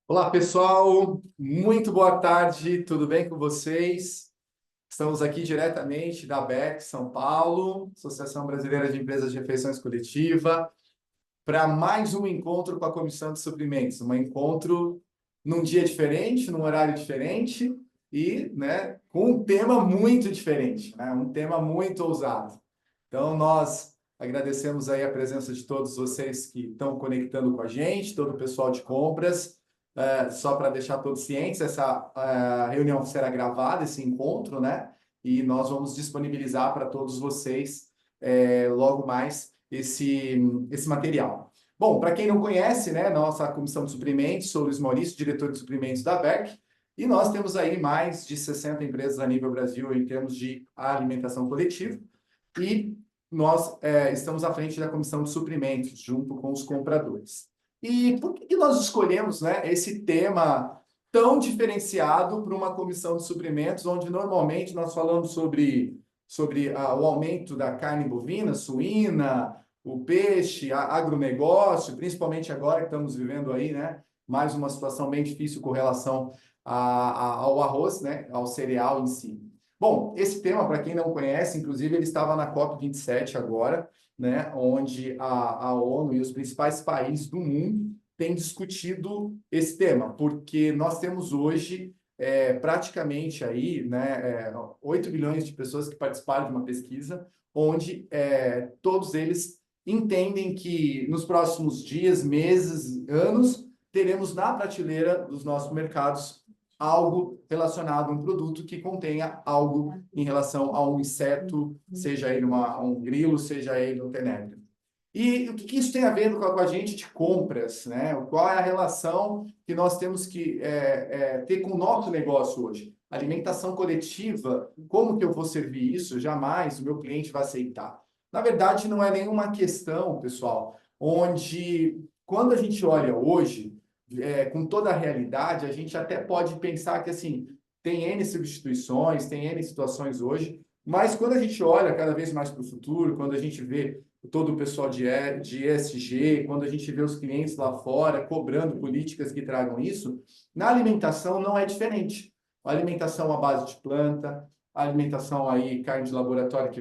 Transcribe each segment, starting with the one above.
Olá, pessoal. Muito boa tarde. Tudo bem com vocês? Estamos aqui diretamente da ABEC São Paulo, Associação Brasileira de Empresas de Refeições Coletiva, para mais um encontro com a Comissão de Suprimentos. Um encontro num dia diferente, num horário diferente e, né, com um tema muito diferente, né? Um tema muito ousado. Então, nós agradecemos aí a presença de todos vocês que estão conectando com a gente, todo o pessoal de compras. Só para deixar todos cientes, essa reunião será gravada, esse encontro, né? E nós vamos disponibilizar para todos vocês logo mais esse material. Bom, para quem não conhece, né, nossa Comissão de Suprimentos, sou Luiz Maurício, diretor de suprimentos da ABEC, e nós temos aí mais de 60 empresas a nível Brasil em termos de alimentação coletiva, e nós estamos à frente da Comissão de Suprimentos, junto com os compradores. E por que nós escolhemos, né, esse tema tão diferenciado para uma comissão de suprimentos, onde normalmente nós falamos sobre o aumento da carne bovina, suína, o peixe, agronegócio, principalmente agora que estamos vivendo aí, né, mais uma situação bem difícil com relação ao arroz, né, ao cereal em si. Bom, esse tema, para quem não conhece, inclusive ele estava na COP27 agora, né, onde a ONU e os principais países do mundo têm discutido esse tema, porque nós temos hoje praticamente aí, né, 8 milhões de pessoas que participaram de uma pesquisa, onde todos eles entendem que nos próximos dias, meses, anos, teremos na prateleira dos nossos mercados algo relacionado a um produto que contenha algo em relação a um inseto, seja ele um grilo, seja ele um tenebro. E o que isso tem a ver com a gente de compras, né? Qual é a relação que nós temos que ter com o nosso negócio hoje? Alimentação coletiva, como que eu vou servir isso? Jamais o meu cliente vai aceitar. Na verdade, não é nenhuma questão, pessoal, onde, quando a gente olha hoje, com toda a realidade, a gente até pode pensar que, assim, tem N substituições, tem N situações hoje, mas quando a gente olha cada vez mais para o futuro, quando a gente vê todo o pessoal de ESG, quando a gente vê os clientes lá fora cobrando políticas que tragam isso, na alimentação não é diferente. A alimentação à base de planta, a alimentação aí, carne de laboratório que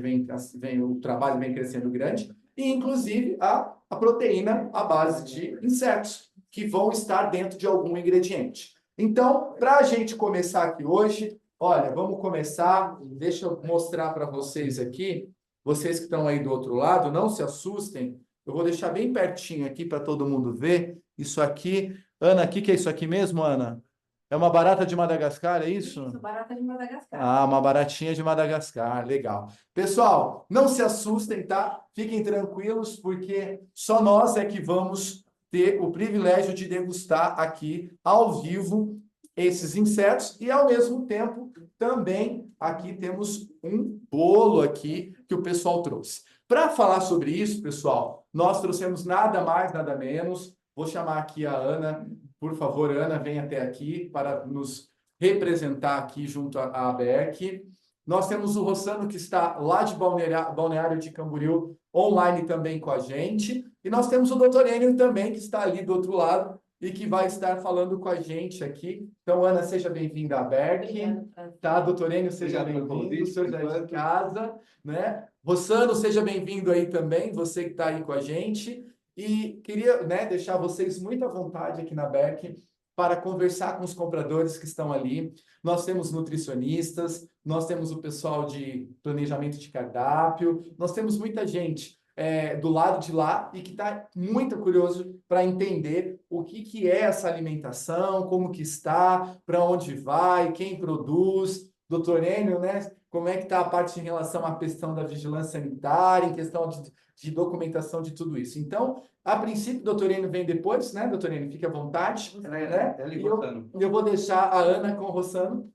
o trabalho vem crescendo grande, e inclusive a proteína à base de insetos, que vão estar dentro de algum ingrediente. Então, para a gente começar aqui hoje, olha, vamos começar, deixa eu mostrar para vocês aqui, vocês que estão aí do outro lado, não se assustem, eu vou deixar bem pertinho aqui para todo mundo ver, isso aqui. Ana, o que é isso aqui mesmo, Ana? É uma barata de Madagascar, é isso? Isso, barata de Madagascar. Ah, uma baratinha de Madagascar, legal. Pessoal, não se assustem, tá? Fiquem tranquilos, porque só nós é que vamos ter o privilégio de degustar aqui ao vivo esses insetos e, ao mesmo tempo, também aqui temos um bolo aqui que o pessoal trouxe. Para falar sobre isso, pessoal, nós trouxemos nada mais, nada menos. Vou chamar aqui a Ana. Por favor, Ana, venha até aqui para nos representar aqui junto à ABEC. Nós temos o Rossano, que está lá de Balneário de Camboriú, online também com a gente. E nós temos o doutor Enio também, que está ali do outro lado e que vai estar falando com a gente aqui. Então, Ana, seja bem-vinda à ABEC. Tá, doutor Enio, seja bem-vindo. O senhor já é de casa, né? Rossano, seja bem-vindo aí também, você que está aí com a gente. E queria, né, deixar vocês muito à vontade aqui na ABEC para conversar com os compradores que estão ali. Nós temos nutricionistas, nós temos o pessoal de planejamento de cardápio, nós temos muita gente do lado de lá e que está muito curioso para entender o que é essa alimentação, como que está, para onde vai, quem produz. Doutor Enio, né? Como é que está a parte em relação à questão da vigilância sanitária, em questão de documentação de tudo isso. Então, a princípio, o doutor Enio vem depois, né, doutor Enio? Fique à vontade. Né? Eu vou deixar a Ana com o Rossano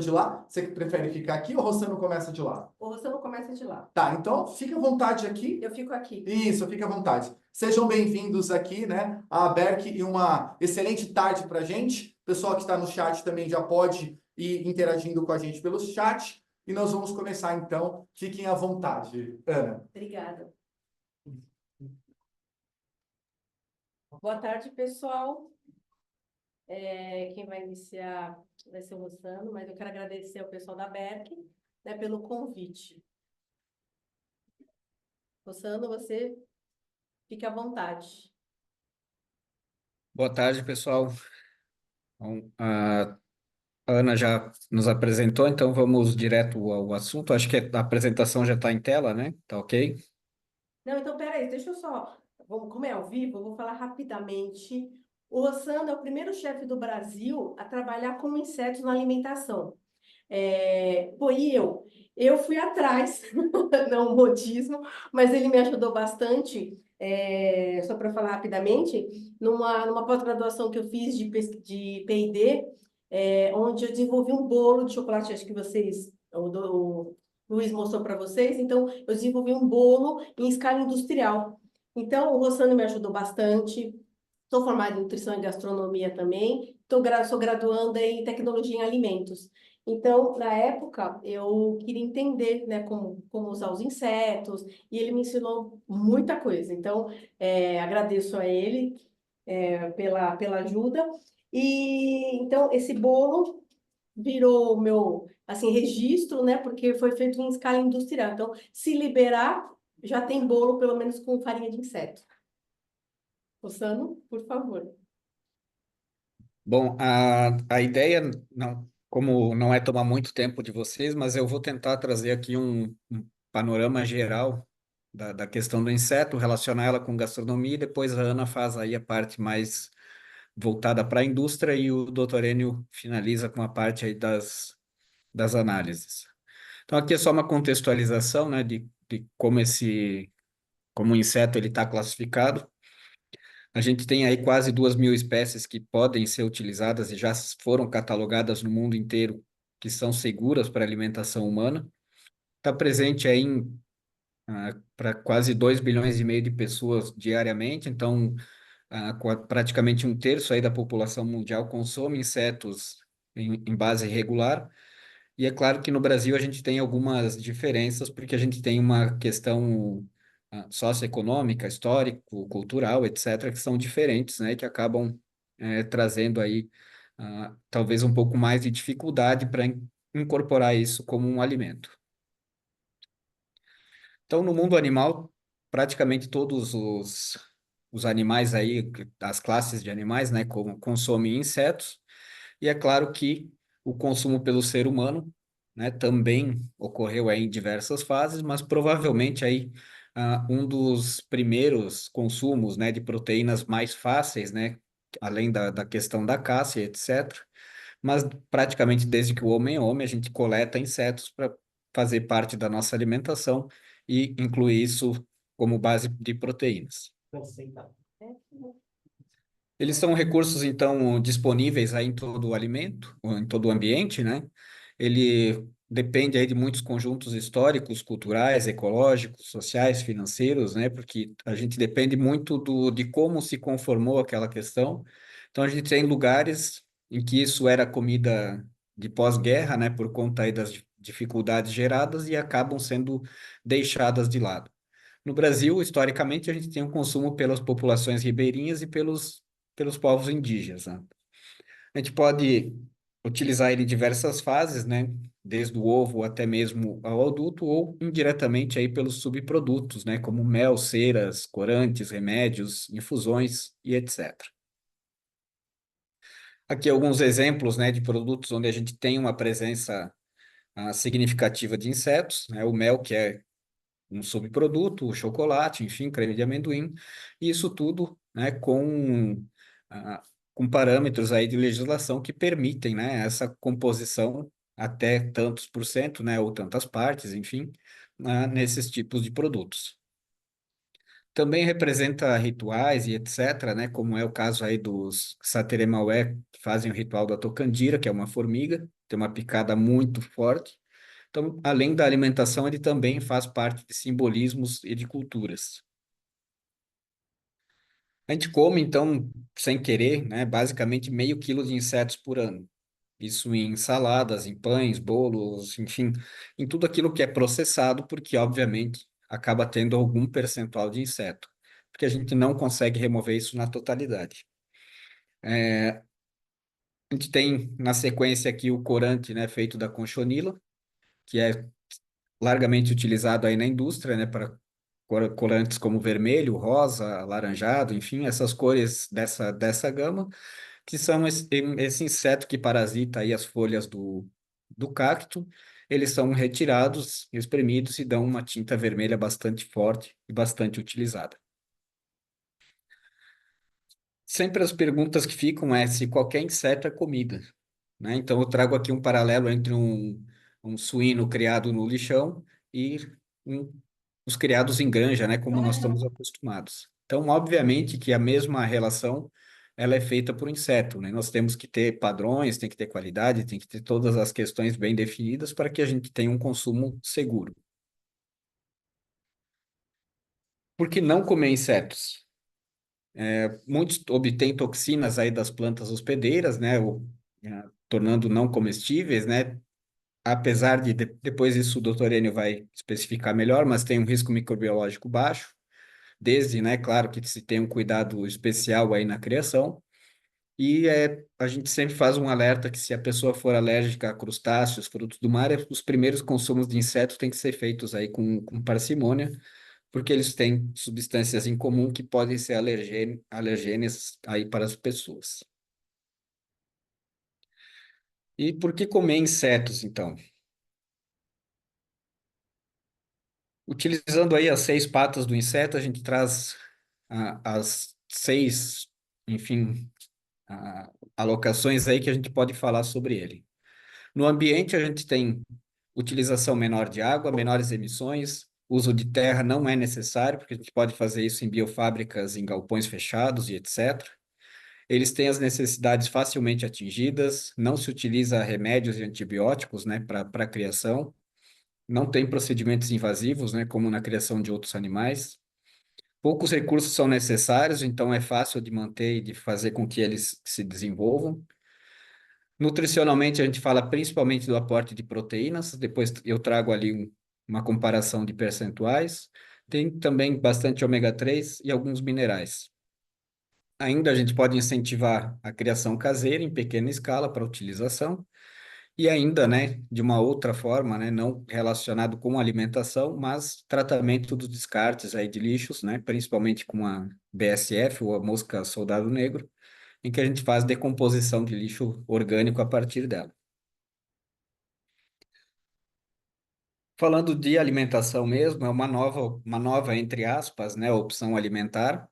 de lá. Você que prefere ficar aqui ou o Rossano começa de lá? O Rossano começa de lá. Tá, então fique à vontade aqui. Eu fico aqui. Isso, fique à vontade. Sejam bem-vindos aqui, né? A Berk e uma excelente tarde para a gente. O pessoal que está no chat também já pode ir interagindo com a gente pelo chat. E nós vamos começar então. Fiquem à vontade, Ana. Obrigada. Boa tarde, pessoal. Quem vai iniciar vai ser o Rossano, mas eu quero agradecer ao pessoal da Berk, né, pelo convite. Rossano, você fique à vontade. Boa tarde, pessoal. Bom, a Ana já nos apresentou, então vamos direto ao assunto. Acho que a apresentação já está em tela, né? Tá ok? Não, então, peraí, deixa eu só... Como é ao vivo, eu vou falar rapidamente. O Rossano é o primeiro chefe do Brasil a trabalhar com insetos na alimentação. Eu fui atrás, não o modismo, mas ele me ajudou bastante, só para falar rapidamente, numa pós-graduação que eu fiz de P&D, onde eu desenvolvi um bolo de chocolate, acho que o Luiz mostrou para vocês, então eu desenvolvi um bolo em escala industrial. Então, o Rossano me ajudou bastante, sou formada em nutrição e gastronomia também, sou graduanda em tecnologia em alimentos. Então, na época, eu queria entender, né, como usar os insetos, e ele me ensinou muita coisa. Então, agradeço a ele, pela ajuda. E, então, esse bolo virou meu, assim, registro, né, porque foi feito em escala industrial. Então, se liberar, já tem bolo, pelo menos com farinha de inseto. Rossano, por favor. Bom, a ideia, não, como não é tomar muito tempo de vocês, mas eu vou tentar trazer aqui um panorama geral da questão do inseto, relacionar ela com gastronomia, e depois a Ana faz aí a parte mais voltada para a indústria e o doutor Enio finaliza com a parte aí das análises. Então, aqui é só uma contextualização, né, de como o inseto ele está classificado. A gente tem aí quase 2.000 espécies que podem ser utilizadas e já foram catalogadas no mundo inteiro, que são seguras para alimentação humana. Está presente aí para quase 2,5 bilhões de pessoas diariamente, então praticamente um terço aí da população mundial consome insetos em base regular. E é claro que no Brasil a gente tem algumas diferenças, porque a gente tem uma questão socioeconômica, histórico, cultural, etc., que são diferentes, né, que acabam trazendo aí talvez um pouco mais de dificuldade para incorporar isso como um alimento. Então, no mundo animal, praticamente todos os animais aí, as classes de animais, né, consomem insetos, e é claro que o consumo pelo ser humano, né, também ocorreu aí em diversas fases, mas provavelmente aí um dos primeiros consumos, né, de proteínas mais fáceis, né, além da questão da caça, e etc. Mas praticamente desde que o homem é homem, a gente coleta insetos para fazer parte da nossa alimentação e incluir isso como base de proteínas. Eles são recursos, então, disponíveis aí em todo o alimento, ou em todo o ambiente, né? Ele depende aí de muitos conjuntos históricos, culturais, ecológicos, sociais, financeiros, né? Porque a gente depende muito de como se conformou aquela questão. Então, a gente tem lugares em que isso era comida de pós-guerra, né? Por conta aí das dificuldades geradas e acabam sendo deixadas de lado. No Brasil, historicamente, a gente tem um consumo pelas populações ribeirinhas e pelos povos indígenas, né? A gente pode utilizar ele em diversas fases, né? Desde o ovo até mesmo ao adulto, ou indiretamente aí pelos subprodutos, né? Como mel, ceras, corantes, remédios, infusões e etc. Aqui alguns exemplos, né, de produtos onde a gente tem uma presença significativa de insetos, né? O mel, que é um subproduto, o chocolate, enfim, creme de amendoim, e isso tudo, né, ah, com parâmetros aí de legislação que permitem, né, essa composição até tantos por cento, né, ou tantas partes, enfim, nesses tipos de produtos. Também representa rituais e etc., né, como é o caso aí dos Sateremaué, que fazem o ritual da tocandira, que é uma formiga, tem uma picada muito forte. Então, além da alimentação, ele também faz parte de simbolismos e de culturas. A gente come, então, sem querer, né, basicamente meio quilo de insetos por ano. Isso em saladas, em pães, bolos, enfim, em tudo aquilo que é processado, porque, obviamente, acaba tendo algum percentual de inseto, porque a gente não consegue remover isso na totalidade. A gente tem, na sequência aqui, o corante, né, feito da conchonila, que é largamente utilizado aí na indústria, né, para corantes como vermelho, rosa, alaranjado, enfim, essas cores dessa gama, que são esse inseto que parasita aí as folhas do cacto. Eles são retirados, espremidos e dão uma tinta vermelha bastante forte e bastante utilizada. Sempre as perguntas que ficam é se qualquer inseto é comida, né? Então, eu trago aqui um paralelo entre um suíno criado no lixão e um- os criados em granja, né? Como nós estamos acostumados. Então, obviamente que a mesma relação ela é feita por inseto, né? Nós temos que ter padrões, tem que ter qualidade, tem que ter todas as questões bem definidas para que a gente tenha um consumo seguro. Por que não comer insetos? Muitos obtêm toxinas aí das plantas hospedeiras, né? Tornando não comestíveis, né? Apesar depois isso o doutor Enio vai especificar melhor, mas tem um risco microbiológico baixo, desde, né, claro que se tem um cuidado especial aí na criação, e a gente sempre faz um alerta que se a pessoa for alérgica a crustáceos, frutos do mar, os primeiros consumos de insetos têm que ser feitos aí com parcimônia, porque eles têm substâncias em comum que podem ser alergênicas aí para as pessoas. E por que comer insetos, então? Utilizando aí as 6 patas do inseto, a gente traz as 6, enfim, alocações aí que a gente pode falar sobre ele. No ambiente, a gente tem utilização menor de água, menores emissões, uso de terra não é necessário, porque a gente pode fazer isso em biofábricas, em galpões fechados e etc. Eles têm as necessidades facilmente atingidas, não se utiliza remédios e antibióticos, né, para a criação. Não tem procedimentos invasivos, né, como na criação de outros animais. Poucos recursos são necessários, então é fácil de manter e de fazer com que eles se desenvolvam. Nutricionalmente, a gente fala principalmente do aporte de proteínas, depois eu trago ali uma comparação de percentuais. Tem também bastante ômega 3 e alguns minerais. Ainda a gente pode incentivar a criação caseira em pequena escala para utilização. E ainda, né, de uma outra forma, né, não relacionado com alimentação, mas tratamento dos descartes aí de lixos, né, principalmente com a BSF, ou a mosca soldado negro, em que a gente faz decomposição de lixo orgânico a partir dela. Falando de alimentação mesmo, é uma nova, entre aspas, né, opção alimentar,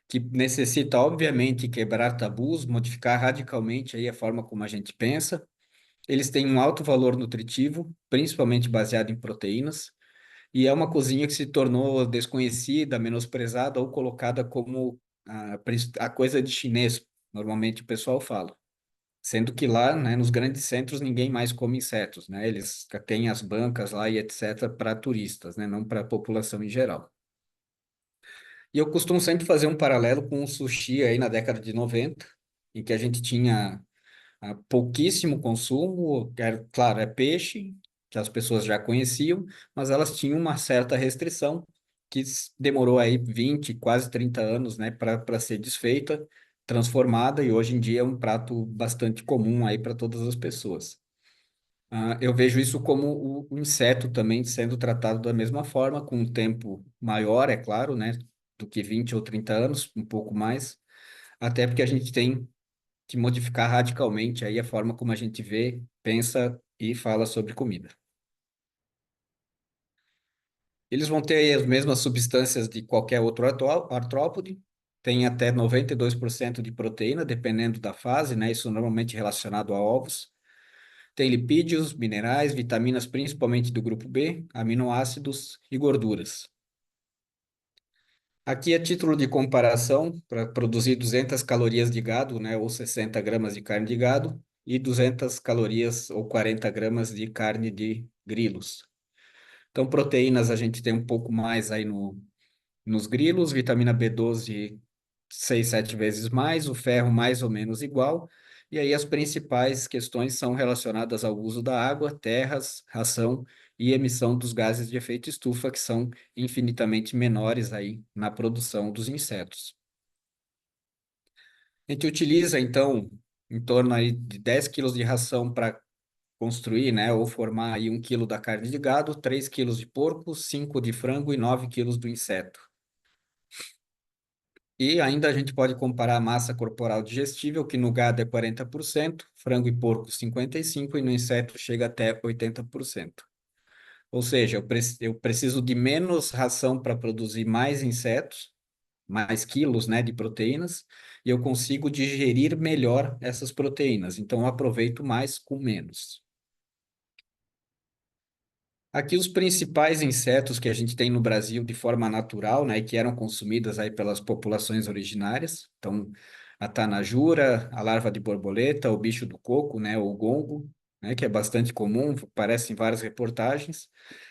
que necessita, obviamente, quebrar tabus, modificar radicalmente aí a forma como a gente pensa. Eles têm um alto valor nutritivo, principalmente baseado em proteínas, e é uma cozinha que se tornou desconhecida, menosprezada ou colocada como a coisa de chinês, normalmente o pessoal fala. Sendo que lá, né, nos grandes centros, ninguém mais come insetos, né? Eles têm as bancas lá e etc. para turistas, né? Não para a população em geral. E eu costumo sempre fazer um paralelo com o sushi aí na década de 90, em que a gente tinha pouquíssimo consumo, claro, é peixe, que as pessoas já conheciam, mas elas tinham uma certa restrição que demorou aí 20, quase 30 anos, né, para ser desfeita, transformada, e hoje em dia é um prato bastante comum aí para todas as pessoas. Eu vejo isso como o inseto também sendo tratado da mesma forma, com um tempo maior, é claro, né, do que 20 ou 30 anos, um pouco mais, até porque a gente tem que modificar radicalmente aí a forma como a gente vê, pensa e fala sobre comida. Eles vão ter aí as mesmas substâncias de qualquer outro artrópode, tem até 92% de proteína, dependendo da fase, né? Isso normalmente relacionado a ovos. Tem lipídios, minerais, vitaminas, principalmente do grupo B, aminoácidos e gorduras. Aqui é título de comparação, para produzir 200 calorias de gado, né, ou 60 gramas de carne de gado, e 200 calorias ou 40 gramas de carne de grilos. Então, proteínas a gente tem um pouco mais aí nos grilos, vitamina B12 6, 7 vezes mais, o ferro mais ou menos igual, e aí as principais questões são relacionadas ao uso da água, terras, ração e emissão dos gases de efeito estufa, que são infinitamente menores aí na produção dos insetos. A gente utiliza, então, em torno aí de 10 quilos de ração para construir, né, ou formar aí 1 quilo da carne de gado, 3 quilos de porco, 5 de frango e 9 quilos do inseto. E ainda a gente pode comparar a massa corporal digestível, que no gado é 40%, frango e porco 55% e no inseto chega até 80%. Ou seja, eu preciso de menos ração para produzir mais insetos, mais quilos, né, de proteínas, e eu consigo digerir melhor essas proteínas. Então, eu aproveito mais com menos. Aqui os principais insetos que a gente tem no Brasil de forma natural, né, e que eram consumidas aí pelas populações originárias. Então, a tanajura, a larva de borboleta, o bicho do coco, né, o gongo, né, que é bastante comum, aparece em várias reportagens,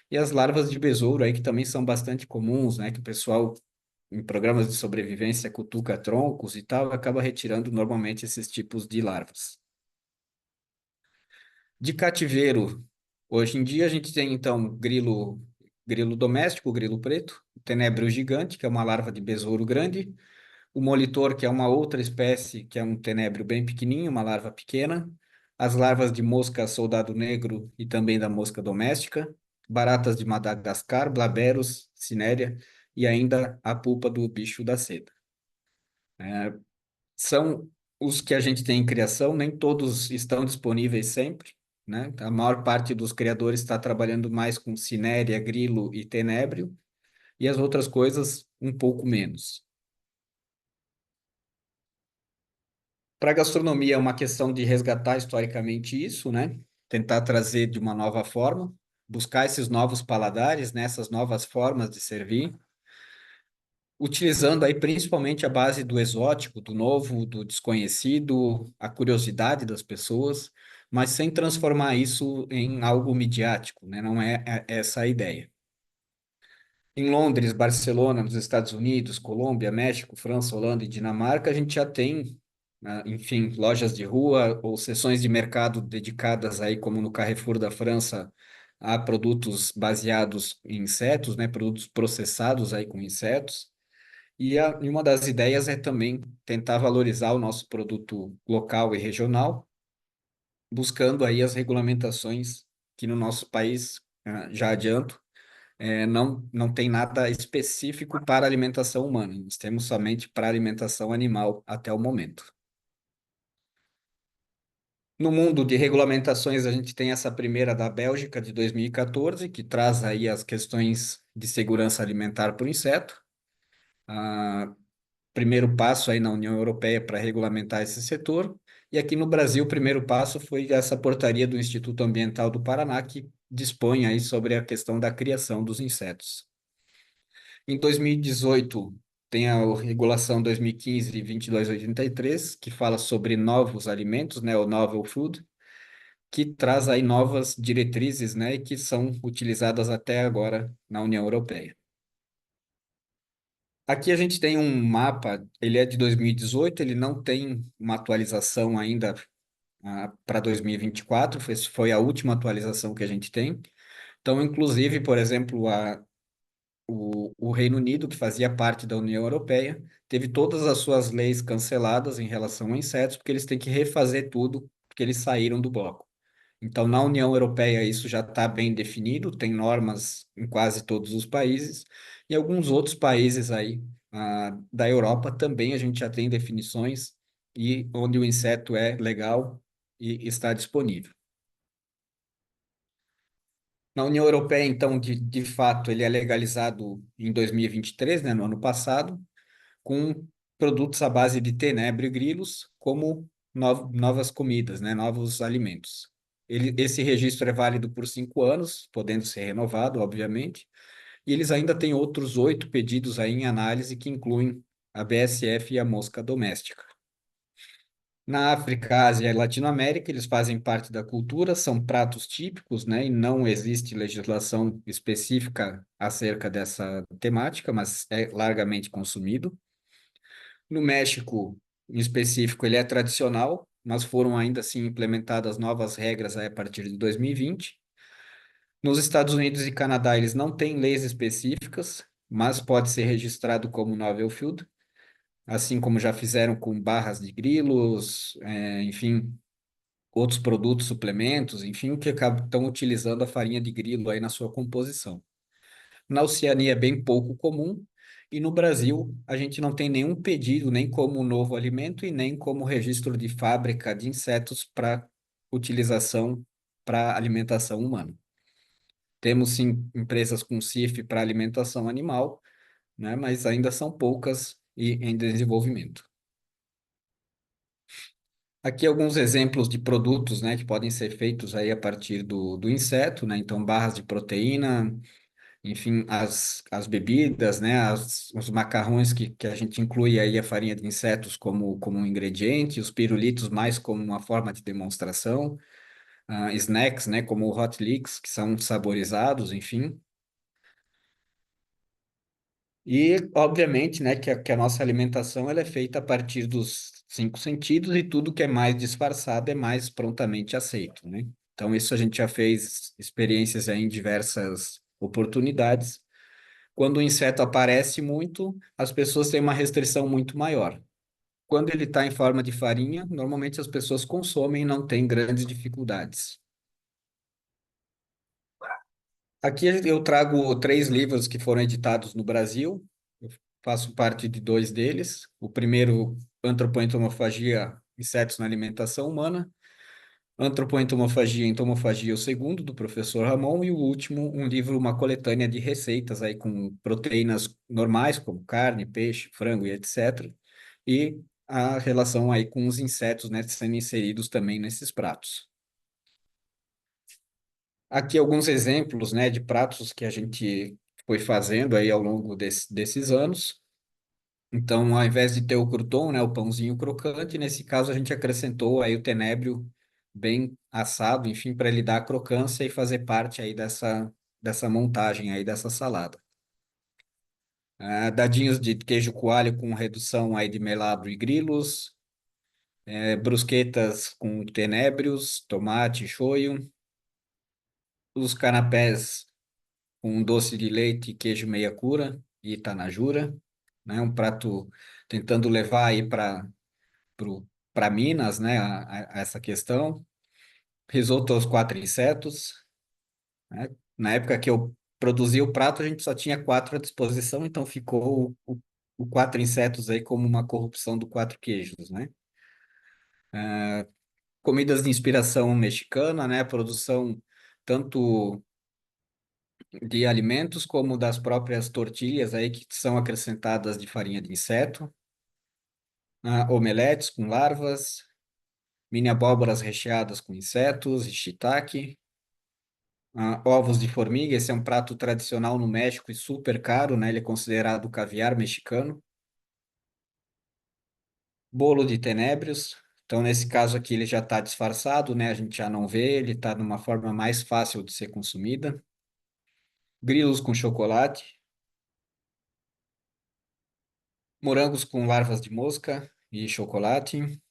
e as larvas de besouro aí que também são bastante comuns, né, que o pessoal em programas de sobrevivência cutuca troncos e tal, acaba retirando normalmente esses tipos de larvas. De cativeiro, hoje em dia a gente tem então grilo doméstico, o grilo preto, o tenébrio gigante, que é uma larva de besouro grande, o molitor, que é uma outra espécie, que é um tenébrio bem pequenininho, uma larva pequena, as larvas de mosca soldado negro e também da mosca doméstica, baratas de Madagascar, blaberos, cinérea e ainda a pulpa do bicho da seda. São os que a gente tem em criação, nem todos estão disponíveis sempre, né? A maior parte dos criadores está trabalhando mais com cinéria, grilo e tenébrio, e as outras coisas um pouco menos. Para a gastronomia é uma questão de resgatar historicamente isso, né? Tentar trazer de uma nova forma, buscar esses novos paladares, né? Essas novas formas de servir, utilizando aí principalmente a base do exótico, do novo, do desconhecido, a curiosidade das pessoas, mas sem transformar isso em algo midiático, né? Não é essa a ideia. Em Londres, Barcelona, nos Estados Unidos, Colômbia, México, França, Holanda e Dinamarca, a gente já tem, enfim, lojas de rua ou seções de mercado dedicadas aí, como no Carrefour da França, a produtos baseados em insetos, né? Produtos processados aí com insetos. E uma das ideias é também tentar valorizar o nosso produto local e regional, buscando aí as regulamentações que no nosso país, já adianto, não tem nada específico para alimentação humana. Nós temos somente para alimentação animal até o momento. No mundo de regulamentações, a gente tem essa primeira da Bélgica de 2014, que traz aí as questões de segurança alimentar para o inseto. Ah, primeiro passo aí na União Europeia para regulamentar esse setor. E aqui no Brasil, o primeiro passo foi essa portaria do Instituto Ambiental do Paraná, que dispõe aí sobre a questão da criação dos insetos. Em 2018, tem a regulação 2015-2283, que fala sobre novos alimentos, né, o Novel Food, que traz aí novas diretrizes, né, e que são utilizadas até agora na União Europeia. Aqui a gente tem um mapa, ele é de 2018, ele não tem uma atualização ainda para 2024, foi a última atualização que a gente tem. Então, inclusive, por exemplo, o Reino Unido, que fazia parte da União Europeia, teve todas as suas leis canceladas em relação a insetos, porque eles têm que refazer tudo, porque eles saíram do bloco. Então, na União Europeia, isso já está bem definido, tem normas em quase todos os países, e alguns outros países aí, da Europa também a gente já tem definições e onde o inseto é legal e está disponível. Na União Europeia, então, de fato, ele é legalizado em 2023, né, no ano passado, com produtos à base de tenebro e grilos como novas comidas, né, novos alimentos. Esse registro é válido por 5 anos, podendo ser renovado, obviamente, e eles ainda têm outros 8 pedidos aí em análise que incluem a BSF e a mosca doméstica. Na África, Ásia e Latinoamérica, eles fazem parte da cultura, são pratos típicos, né? E não existe legislação específica acerca dessa temática, mas é largamente consumido. No México, em específico, ele é tradicional, mas foram ainda assim implementadas novas regras aí a partir de 2020. Nos Estados Unidos e Canadá, eles não têm leis específicas, mas pode ser registrado como novel food, assim como já fizeram com barras de grilos, enfim, outros produtos, suplementos, enfim, que estão utilizando a farinha de grilo aí na sua composição. Na Oceania é bem pouco comum, e no Brasil a gente não tem nenhum pedido, nem como novo alimento e nem como registro de fábrica de insetos para utilização para alimentação humana. Temos sim empresas com CIF para alimentação animal, né, mas ainda são poucas e em desenvolvimento. Aqui alguns exemplos de produtos, né, que podem ser feitos aí a partir do inseto, né? Então, barras de proteína, enfim, as bebidas, né? Os macarrões que a gente inclui aí a farinha de insetos como um ingrediente, os pirulitos mais como uma forma de demonstração, snacks, né? Como o Hot Licks, que são saborizados, enfim. E, obviamente, né, que a nossa alimentação ela é feita a partir dos 5 sentidos e tudo que é mais disfarçado é mais prontamente aceito, né? Então, isso a gente já fez experiências aí em diversas oportunidades. Quando o inseto aparece muito, as pessoas têm uma restrição muito maior. Quando ele está em forma de farinha, normalmente as pessoas consomem e não têm grandes dificuldades. Aqui eu trago 3 livros que foram editados no Brasil. Eu faço parte de 2 deles. O primeiro, Antropoentomofagia, Insetos na Alimentação Humana. Antropoentomofagia e Entomofagia, o segundo, do professor Ramon. E o último, um livro, uma coletânea de receitas aí com proteínas normais, como carne, peixe, frango e etc. E a relação aí com os insetos, né, sendo inseridos também nesses pratos. Aqui alguns exemplos, né, de pratos que a gente foi fazendo aí ao longo desses anos. Então, ao invés de ter o crouton, né, o pãozinho crocante, nesse caso a gente acrescentou aí o tenébrio bem assado, enfim, para ele dar a crocância e fazer parte aí dessa montagem aí dessa salada. Dadinhos de queijo coalho com redução aí de melado e grilos, brusquetas com tenébrios, tomate, shoyu, os canapés com doce de leite, queijo meia cura e tanajura, né? Um prato tentando levar aí para Minas, né? A essa questão. Risoto aos 4 insetos, né? Na época que eu produzi o prato, a gente só tinha 4 à disposição, então ficou o 4 insetos aí como uma corrupção do 4 queijos, né? Comidas de inspiração mexicana, né? Produção tanto de alimentos, como das próprias tortilhas aí que são acrescentadas de farinha de inseto, omeletes com larvas, mini abóboras recheadas com insetos e shiitake, ovos de formiga. Esse é um prato tradicional no México e super caro, né? Ele é considerado caviar mexicano. Bolo de tenébrios. Então, nesse caso aqui, ele já está disfarçado, né? A gente já não vê, ele está numa forma mais fácil de ser consumida. Grilos com chocolate. Morangos com larvas de mosca e chocolate.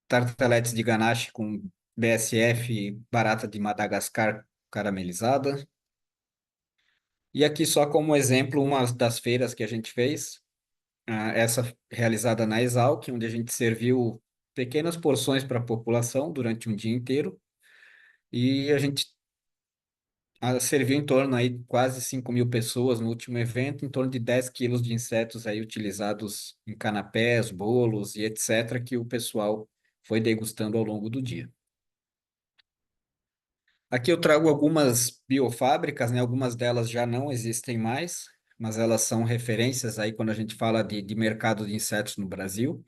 Tarteletes de ganache com BSF, barata de Madagascar caramelizada. E aqui só como exemplo, uma das feiras que a gente fez, essa realizada na Exalc, onde a gente serviu pequenas porções para a população durante um dia inteiro. E a gente serviu em torno aí de quase 5.000 pessoas no último evento, em torno de 10 quilos de insetos aí utilizados em canapés, bolos e etc., que o pessoal foi degustando ao longo do dia. Aqui eu trago algumas biofábricas, né? Algumas delas já não existem mais, mas elas são referências aí quando a gente fala de mercado de insetos no Brasil,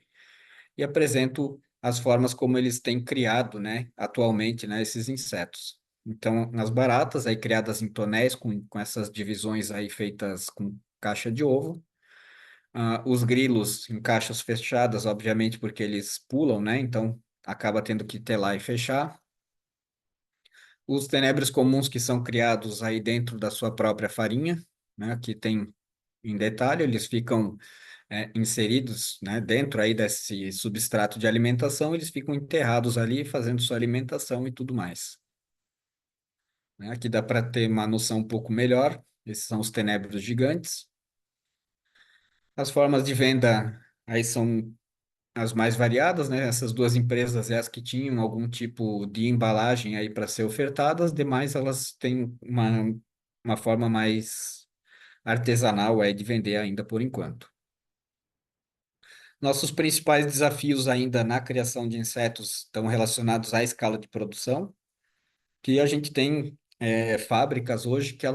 e apresento as formas como eles têm criado, né, atualmente, né, esses insetos. Então, nas baratas, aí criadas em tonéis, com essas divisões aí feitas com caixa de ovo. Os grilos em caixas fechadas, obviamente, porque eles pulam, né? Então, acaba tendo que telar e fechar. Os tenebres comuns que são criados aí dentro da sua própria farinha, né? Que tem em detalhe, eles ficam inseridos, né, dentro aí desse substrato de alimentação, eles ficam enterrados ali, fazendo sua alimentação e tudo mais. Né? Aqui dá para ter uma noção um pouco melhor. Esses são os tenebros gigantes. As formas de venda aí são as mais variadas, né? Essas duas empresas é as que tinham algum tipo de embalagem aí para ser ofertadas, demais elas têm uma forma mais artesanal aí de vender ainda por enquanto. Nossos principais desafios ainda na criação de insetos estão relacionados à escala de produção, que a gente tem fábricas hoje que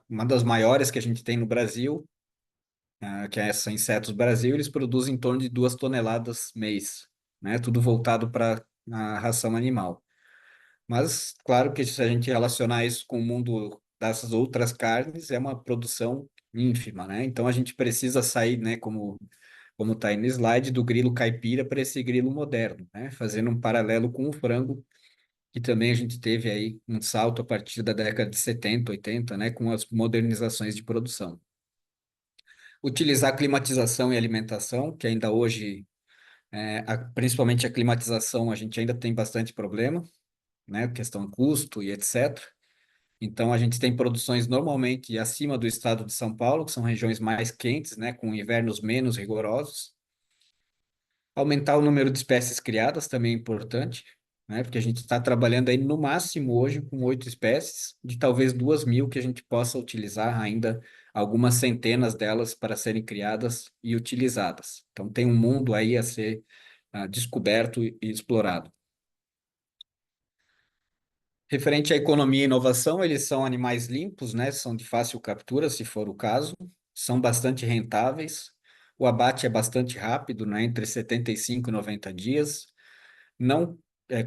uma das maiores que a gente tem no Brasil, que é essa Insetos Brasil, eles produzem em torno de 2 toneladas mês, né? Tudo voltado para a ração animal. Mas, claro que se a gente relacionar isso com o mundo dessas outras carnes, é uma produção ínfima, né? Então a gente precisa sair, né, como está aí no slide, do grilo caipira para esse grilo moderno, né? Fazendo um paralelo com o frango, que também a gente teve aí um salto a partir da década de 70, 80, né? Com as modernizações de produção. Utilizar climatização e alimentação, que ainda hoje, principalmente a climatização, a gente ainda tem bastante problema, né? Questão custo e etc. Então, a gente tem produções normalmente acima do estado de São Paulo, que são regiões mais quentes, né? Com invernos menos rigorosos. Aumentar o número de espécies criadas também é importante, né? Porque a gente está trabalhando aí no máximo hoje com 8 espécies, de talvez 2.000 que a gente possa utilizar ainda, algumas centenas delas para serem criadas e utilizadas. Então tem um mundo aí a ser descoberto e explorado. Referente à economia e inovação, eles são animais limpos, né? São de fácil captura, se for o caso, são bastante rentáveis. O abate é bastante rápido, né? Entre 75 e 90 dias. Não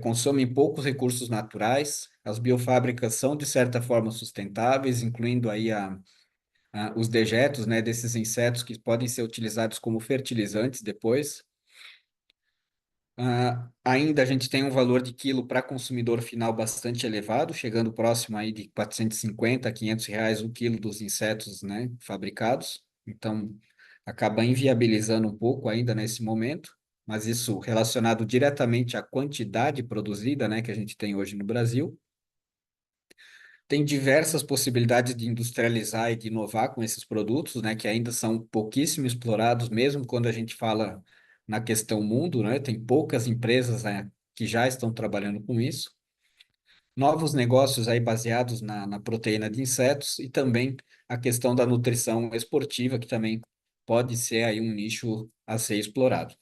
consomem poucos recursos naturais. As biofábricas são, de certa forma, sustentáveis, incluindo aí os dejetos, né, desses insetos que podem ser utilizados como fertilizantes depois. Ainda a gente tem um valor de quilo para consumidor final bastante elevado, chegando próximo aí de 450 a R$ 500 o quilo dos insetos, né, fabricados. Então, acaba inviabilizando um pouco ainda nesse momento, mas isso relacionado diretamente à quantidade produzida, né, que a gente tem hoje no Brasil. Tem diversas possibilidades de industrializar e de inovar com esses produtos, né, que ainda são pouquíssimo explorados, mesmo quando a gente fala na questão mundo, né, tem poucas empresas, né, que já estão trabalhando com isso. Novos negócios aí baseados na proteína de insetos e também a questão da nutrição esportiva, que também pode ser aí um nicho a ser explorado.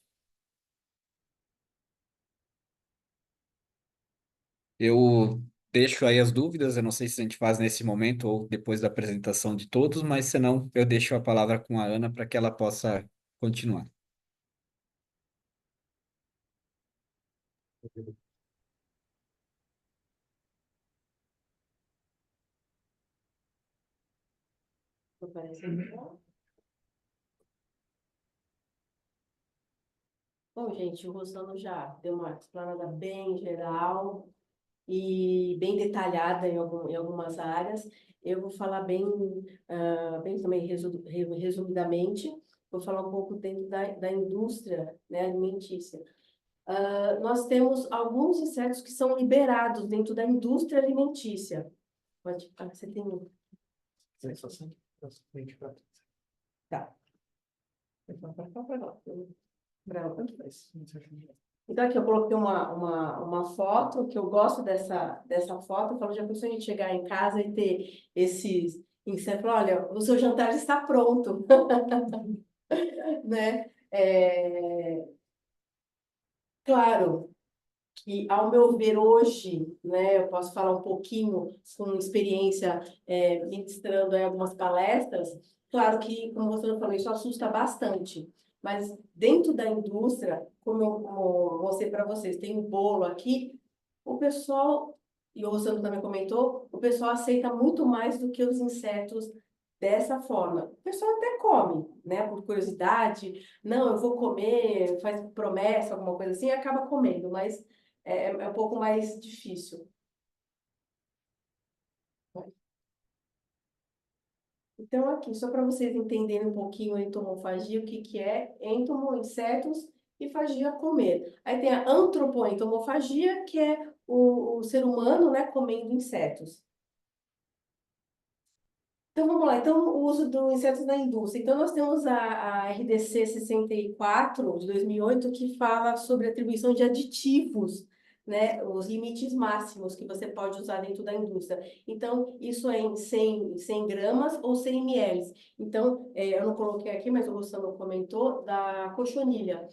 Eu deixo aí as dúvidas, eu não sei se a gente faz nesse momento ou depois da apresentação de todos, mas senão eu deixo a palavra com a Ana para que ela possa continuar. Tô parecendo bom. Bom, gente, o Rosano já deu uma explanada bem geral e bem detalhada em algumas áreas. Eu vou falar bem também resumidamente, vou falar um pouco dentro da indústria, né, alimentícia. Nós temos alguns insetos que são liberados dentro da indústria alimentícia. Você tem um. Tá. Para lá. Tanto faz. Então, aqui eu coloquei uma foto, que eu gosto dessa foto. Eu falo, já pensou em chegar em casa e ter esses insetos? Olha, o seu jantar está pronto, né? Claro que, ao meu ver, hoje, né, eu posso falar um pouquinho com experiência, ministrando aí algumas palestras. Claro que, como você falou, isso assusta bastante. Mas dentro da indústria, como eu mostrei para vocês, tem um bolo aqui, o pessoal, e o Rossano também comentou, o pessoal aceita muito mais do que os insetos dessa forma. O pessoal até come, né, por curiosidade. Não, eu vou comer, faz promessa, alguma coisa assim, e acaba comendo, mas é um pouco mais difícil. Então, aqui, só para vocês entenderem um pouquinho a entomofagia, o que que é entomo, insetos, e fagia, comer. Aí tem a antropoentomofagia, que é o ser humano, né, comendo insetos. Então, vamos lá. Então, o uso do insetos na indústria. Então, nós temos a RDC 64, de 2008, que fala sobre atribuição de aditivos, né? Os limites máximos que você pode usar dentro da indústria. Então, isso é em 100 gramas ou 100 ml. Então, eu não coloquei aqui, mas o Rossano comentou, da cochonilha.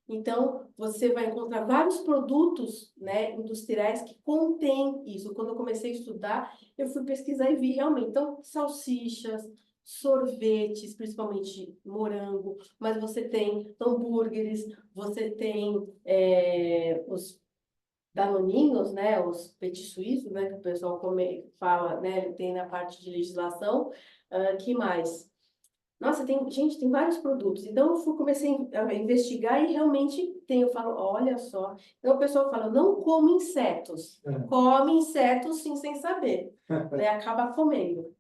Então, você vai encontrar vários produtos, né, industriais que contêm isso. Quando eu comecei a estudar, eu fui pesquisar e vi realmente. Então, salsichas, sorvetes, principalmente morango, mas você tem hambúrgueres, você tem os danoninhos, né, os petit suisses, né, que o pessoal fala, né, tem na parte de legislação. Que mais? Nossa, gente, tem vários produtos. Então, comecei a investigar e realmente tem. Eu falo, olha só. Então, o pessoal fala, não come insetos. Come insetos, sim, sem saber. Né? Acaba comendo.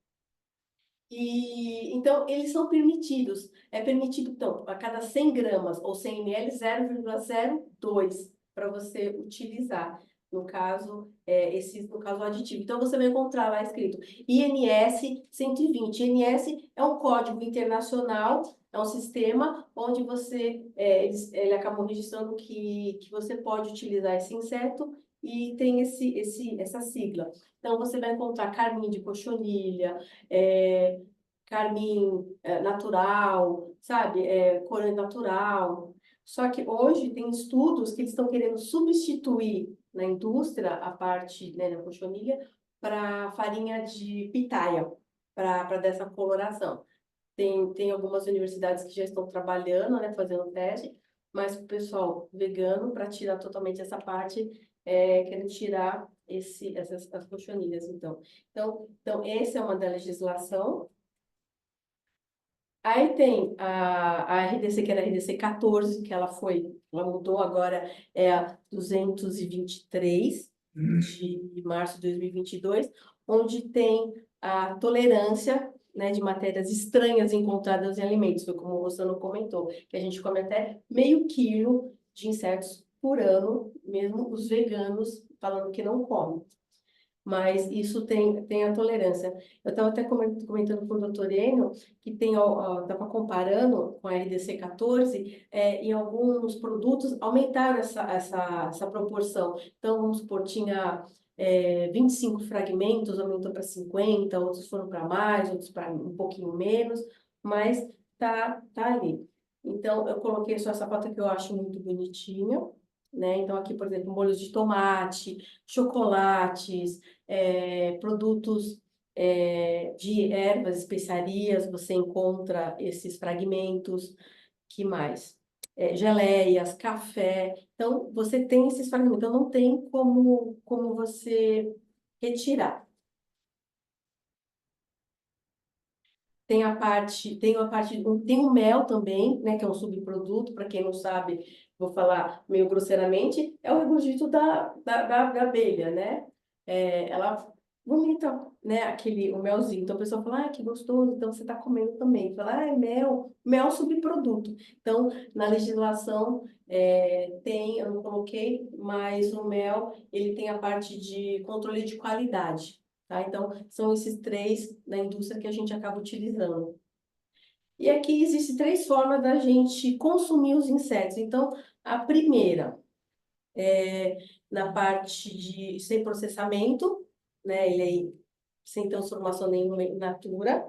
E, então, eles são permitidos. É permitido, então, a cada 100 gramas ou 100 ml, 0,02 para você utilizar. No caso, no caso aditivo. Então, você vai encontrar lá escrito INS 120. INS é um código internacional, é um sistema onde ele acabou registrando que você pode utilizar esse inseto e tem essa sigla. Então, você vai encontrar carmim de cochonilha, carmim natural, sabe? Corante natural. Só que hoje tem estudos que eles estão querendo substituir na indústria a parte, né, da cochonilha para farinha de pitaia, para dessa coloração. Tem algumas universidades que já estão trabalhando, né, fazendo teste, mas o pessoal vegano, para tirar totalmente essa parte, querendo tirar as cochonilhas, então. Então, essa é uma da legislação. Aí tem a RDC, que era a RDC 14, que ela mudou agora, é a 223 de março de 2022, onde tem a tolerância, né, de matérias estranhas encontradas em alimentos, foi como o Rossano comentou, que a gente come até meio quilo de insetos por ano, mesmo os veganos falando que não comem. Mas isso tem a tolerância. Eu estava até comentando com o doutor Enio que estava comparando com a RDC 14, em alguns produtos aumentaram essa proporção. Então, vamos supor, tinha 25 fragmentos, aumentou para 50, outros foram para mais, outros para um pouquinho menos, mas tá ali. Então, eu coloquei só essa foto que eu acho muito bonitinha, né? Então, aqui, por exemplo, molhos de tomate, chocolates, produtos de ervas, especiarias, você encontra esses fragmentos. Que mais? Geleias, café. Então, você tem esses fragmentos. Então, não tem como você retirar. Tem o mel também, né, que é um subproduto, para quem não sabe, vou falar meio grosseiramente, é o regurgito da abelha, né? Ela vomita, né, o melzinho. Então a pessoa fala, ah, que gostoso, então você está comendo também. Fala, ah, é mel subproduto. Então, na legislação eu não coloquei, mas o mel, ele tem a parte de controle de qualidade. Tá? Então, são esses três da indústria que a gente acaba utilizando. E aqui existem três formas da gente consumir os insetos. Então, a primeira, na parte de sem processamento, né? Ele é sem transformação nenhuma in natura.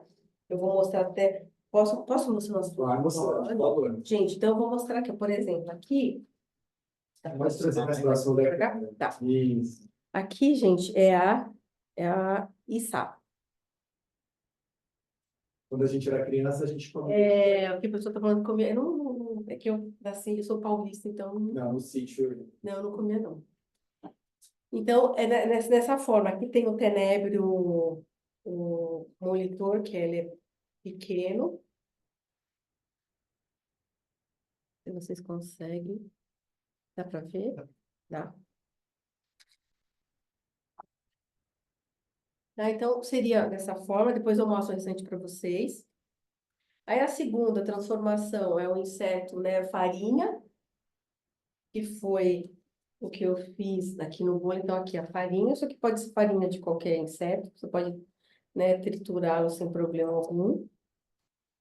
Eu vou mostrar até. Posso mostrar umas Vai mostrar, por favor. Gente, então eu vou mostrar aqui, por exemplo, aqui. Pode trazer mais próximo da câmera. Tá. Isso. Aqui, gente, é a ISA. Quando a gente era criança, a gente comia. O que a pessoa tá falando que comia. É que eu nasci, eu sou paulista, então Não, no sítio. não, eu não comia, não. Então, nessa forma, aqui tem o tenebro, o monitor, que ele é pequeno. Se vocês conseguem. Dá para ver? Dá. Tá, então, seria dessa forma. Depois eu mostro o restante para vocês. Aí, a segunda transformação é o inseto, né, farinha, que foi o que eu fiz aqui no bolo. Então, aqui a farinha, só que pode ser farinha de qualquer inseto. Você pode, né, triturá-lo sem problema algum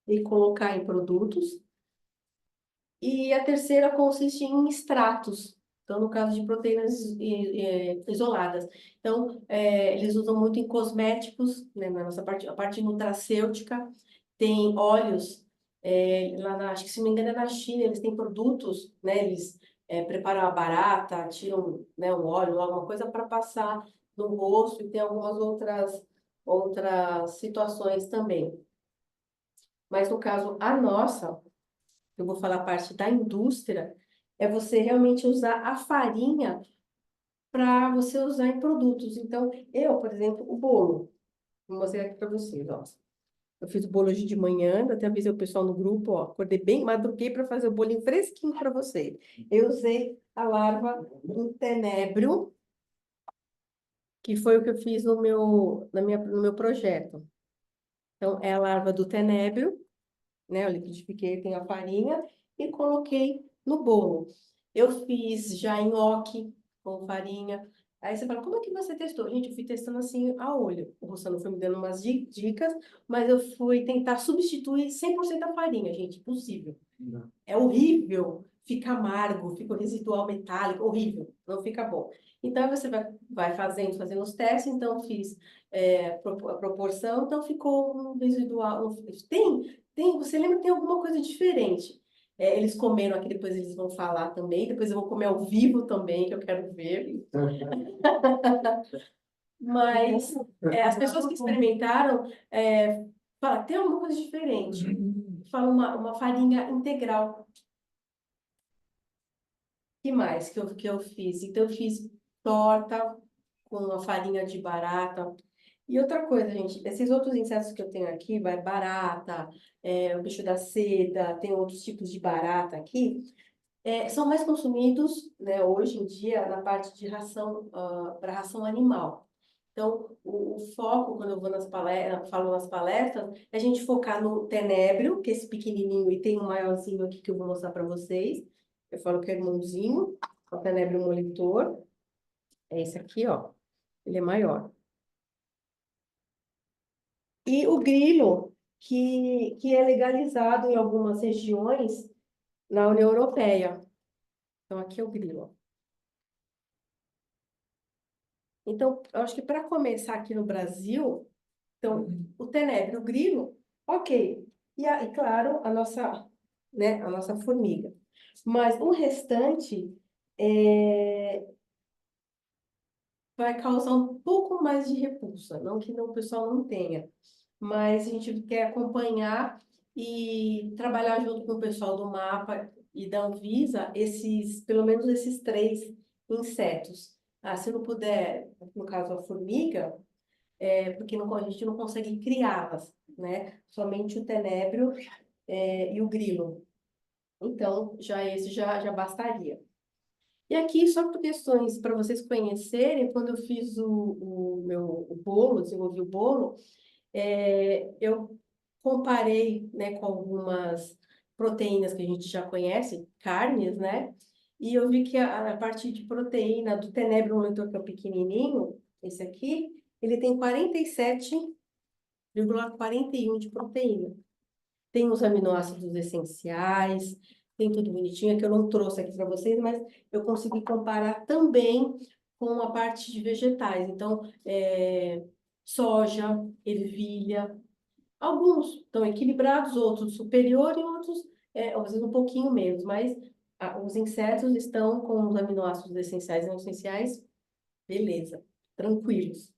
e colocar em produtos. E a terceira consiste em extratos. Então, no caso de proteínas isoladas. Então, eles usam muito em cosméticos, né, na nossa parte, a parte nutracêutica. Tem óleos, acho que se não me engano é na China, eles têm produtos, né, eles preparam a barata, tiram, né, um óleo, alguma coisa para passar no rosto, e tem algumas outras situações também. Mas, no caso, a nossa, eu vou falar a parte da indústria, é você realmente usar a farinha para você usar em produtos. Então, eu, por exemplo, o bolo, vou mostrar aqui para vocês, ó. Eu fiz o bolo hoje de manhã, até avisei o pessoal no grupo, ó, acordei bem, madruguei para fazer o bolinho fresquinho para vocês. Eu usei a larva do tenebro, que foi o que eu fiz no meu projeto. Então, é a larva do tenebro, né? Eu liquidifiquei, tem a farinha e coloquei no bolo. Eu fiz já nhoque com farinha. Aí você fala, como é que você testou? Gente, eu fui testando assim a olho. O Rossano foi me dando umas dicas, mas eu fui tentar substituir 100% a farinha, gente, impossível. Não. É horrível, fica amargo, fica o residual metálico, horrível, não fica bom. Então você vai fazendo os testes, então fiz a proporção, então ficou um residual. Você lembra que tem alguma coisa diferente. Eles comeram aqui, depois eles vão falar também, depois eu vou comer ao vivo também, que eu quero ver. Mas as pessoas que experimentaram falam, tem alguma coisa diferente. Fala uma farinha integral. Que mais que eu fiz? Então, eu fiz torta com a farinha de barata. E outra coisa, gente, esses outros insetos que eu tenho aqui, vai barata, o bicho da seda, tem outros tipos de barata aqui, são mais consumidos, né, hoje em dia na parte de ração, para ração animal. Então, o foco, quando eu vou falo nas palestras, é a gente focar no tenebro, que é esse pequenininho, e tem um maiorzinho aqui que eu vou mostrar para vocês. Eu falo que é irmãozinho, o tenebro molitor. É esse aqui, ó. Ele é maior. E o grilo, que é legalizado em algumas regiões na União Europeia. Então, aqui é o grilo. Então, eu acho que para começar aqui no Brasil, então, o tenebro, o grilo, ok. E claro, né, a nossa formiga. Mas o restante vai causar um pouco mais de repulsa. Não que o pessoal não tenha, mas a gente quer acompanhar e trabalhar junto com o pessoal do MAPA e da Anvisa, pelo menos esses 3 insetos. Se não puder, no caso a formiga, porque a gente não consegue criá-las, né? Somente o tenebro, e o grilo. Então, esse já bastaria. E aqui, só por questões para vocês conhecerem, quando eu fiz o bolo, desenvolvi o bolo, eu comparei, né, com algumas proteínas que a gente já conhece, carnes, né? E eu vi que a parte de proteína do tenebro monitor, que é o pequenininho, esse aqui, ele tem 47,41 de proteína. Tem os aminoácidos essenciais, tem tudo bonitinho, é que eu não trouxe aqui para vocês, mas eu consegui comparar também com a parte de vegetais. Então, soja, ervilha, alguns estão equilibrados, outros superior e outros, às vezes, um pouquinho menos, mas os insetos estão com os aminoácidos essenciais e não essenciais, beleza, tranquilos.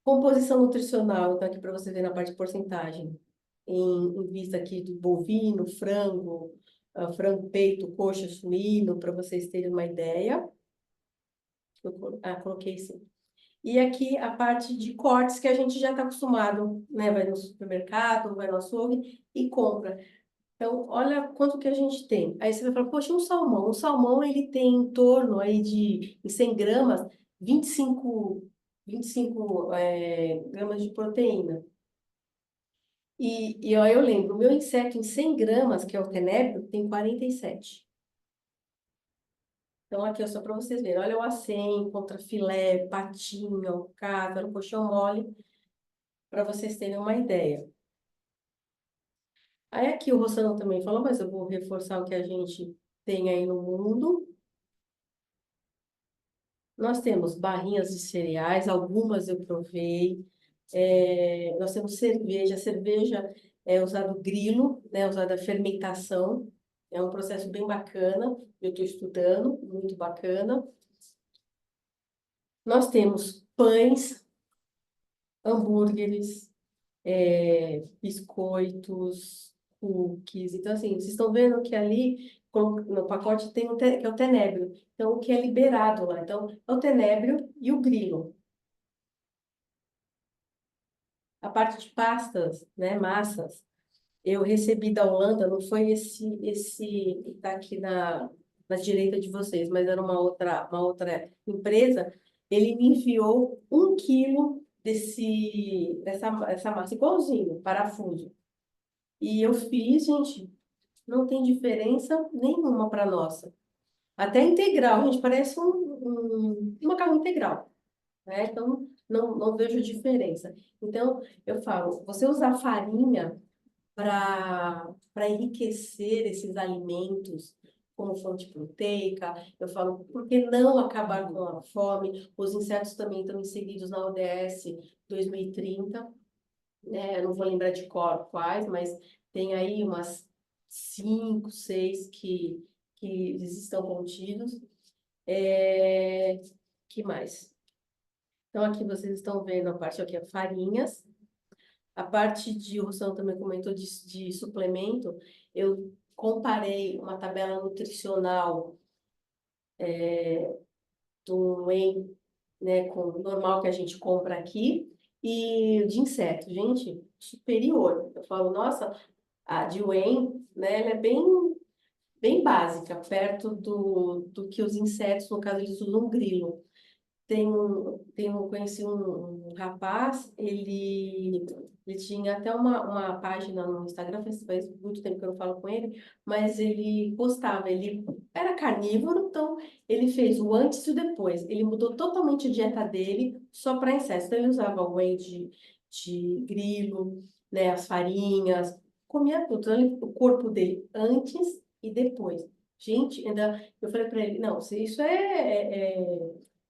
Composição nutricional, então aqui para você ver na parte de porcentagem, em vista aqui do bovino, frango, frango, peito, coxa, suíno, para vocês terem uma ideia. Coloquei sim. E aqui a parte de cortes que a gente já está acostumado, né? Vai no supermercado, vai no açougue e compra. Então, olha quanto que a gente tem. Aí você vai falar, poxa, um salmão. Um salmão, ele tem em torno aí em 100 gramas, 25 gramas de proteína. E ó, eu lembro, o meu inseto em 100 gramas, que é o tenebro, tem 47. Então, aqui, ó, só para vocês verem. Olha o acém, contra filé, patinho, alcatra, no colchão mole, para vocês terem uma ideia. Aí aqui o Rossano também falou, mas eu vou reforçar o que a gente tem aí no mundo. Nós temos barrinhas de cereais, algumas eu provei. Nós temos cerveja. Cerveja é usado grilo, né? Usada a fermentação. É um processo bem bacana. Eu estou estudando, muito bacana. Nós temos pães, hambúrgueres, biscoitos, cookies. Então, assim, vocês estão vendo que ali no pacote tem que é o tenebro. Então, o que é liberado lá? Então, é o tenebro e o grilo. A parte de pastas, né, massas, eu recebi da Holanda, não foi esse que está aqui na direita de vocês, mas era uma outra empresa. Ele me enviou 1 quilo dessa massa, igualzinho, parafuso. E eu fiz, gente, não tem diferença nenhuma para nossa. Até integral, gente, parece um macarrão integral, né? Então, não vejo diferença. Então, eu falo, você usar farinha para enriquecer esses alimentos como fonte proteica, eu falo, por que não acabar com a fome? Os insetos também estão inseridos na ODS 2030, né? Eu não vou lembrar de cor quais, mas tem aí umas 5, 6 que eles estão contidos. Que mais? Então, aqui vocês estão vendo a parte aqui, farinhas. A parte de, o Russell também comentou de suplemento, eu comparei uma tabela nutricional do whey, né, com o normal que a gente compra aqui, e de inseto, gente, superior. Eu falo, nossa, a de whey, né, ela é bem básica, perto do que os insetos, no caso, eles usam grilo. Conheci um rapaz, ele tinha até uma página no Instagram, faz muito tempo que eu não falo com ele, mas ele postava, ele era carnívoro, então ele fez o antes e o depois. Ele mudou totalmente a dieta dele só para insetos. Então ele usava o whey de grilo, né, as farinhas, comia tudo. Então, o corpo dele antes e depois. Gente, ainda eu falei para ele, não, se isso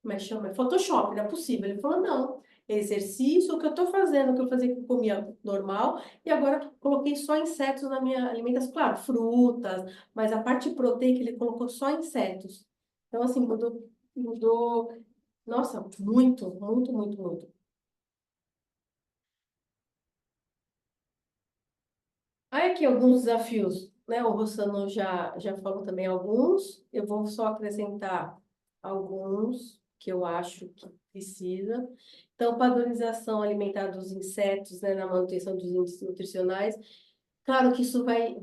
como é que chama? É Photoshop, não é possível. Ele falou, não, é exercício, o que eu estou fazendo, o que eu fazia que eu comia normal, e agora coloquei só insetos na minha alimentação. Claro, frutas, mas a parte proteica ele colocou só insetos. Então, assim, mudou, nossa, muito, muito, muito, muito. Aí aqui alguns desafios, né? O Rossano já falou também alguns, eu vou só acrescentar alguns que eu acho que precisa. Então, padronização alimentar dos insetos, né, na manutenção dos índices nutricionais. Claro que isso vai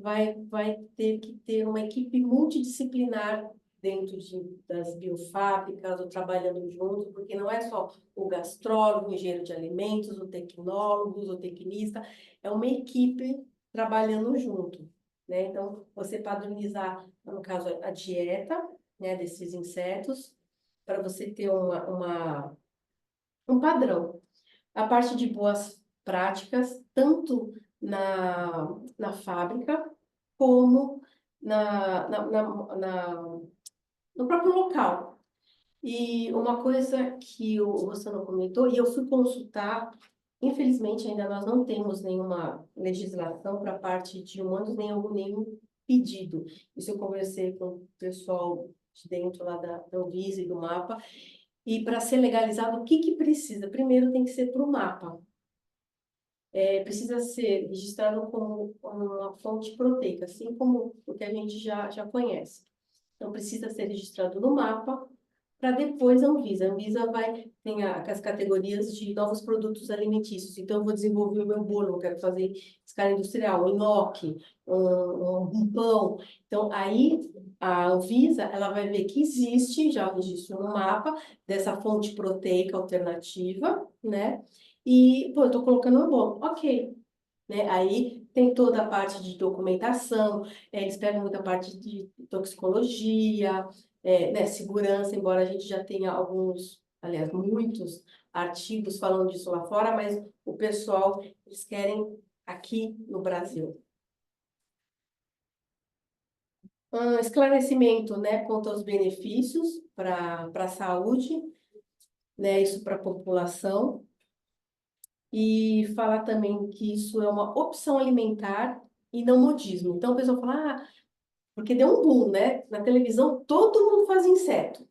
ter que ter uma equipe multidisciplinar dentro das biofábricas, ou trabalhando junto, porque não é só o gastrólogo, o engenheiro de alimentos, o tecnólogo, o tecnista, é uma equipe trabalhando junto, né? Então, você padronizar, no caso, a dieta, né, desses insetos, para você ter um padrão. A parte de boas práticas, tanto na fábrica, como no próprio local. E uma coisa que o Rossano comentou, e eu fui consultar, infelizmente ainda nós não temos nenhuma legislação para a parte de humanos, nenhum pedido. Isso eu conversei com o pessoal de dentro lá da Anvisa e do MAPA, e para ser legalizado, o que que precisa? Primeiro tem que ser para o MAPA. Precisa ser registrado como uma fonte proteica, assim como o que a gente já conhece. Então, precisa ser registrado no mapa, para depois a Anvisa. A Anvisa tem as categorias de novos produtos alimentícios. Então, eu vou desenvolver o meu bolo, eu quero fazer escala industrial, um nhoque, um pão. Então, aí a Anvisa, ela vai ver que existe já o registro no mapa dessa fonte proteica alternativa, né? E, pô, eu tô colocando no bolo. Ok, né? Aí tem toda a parte de documentação, eles pegam muita parte de toxicologia, né, segurança, embora a gente já tenha alguns, aliás, muitos artigos falando disso lá fora, mas o pessoal, eles querem aqui no Brasil. Esclarecimento, né, quanto aos benefícios para a saúde, né, isso para a população. E falar também que isso é uma opção alimentar e não modismo. Então, o pessoal fala, porque deu um boom, né? Na televisão, todo mundo faz inseto.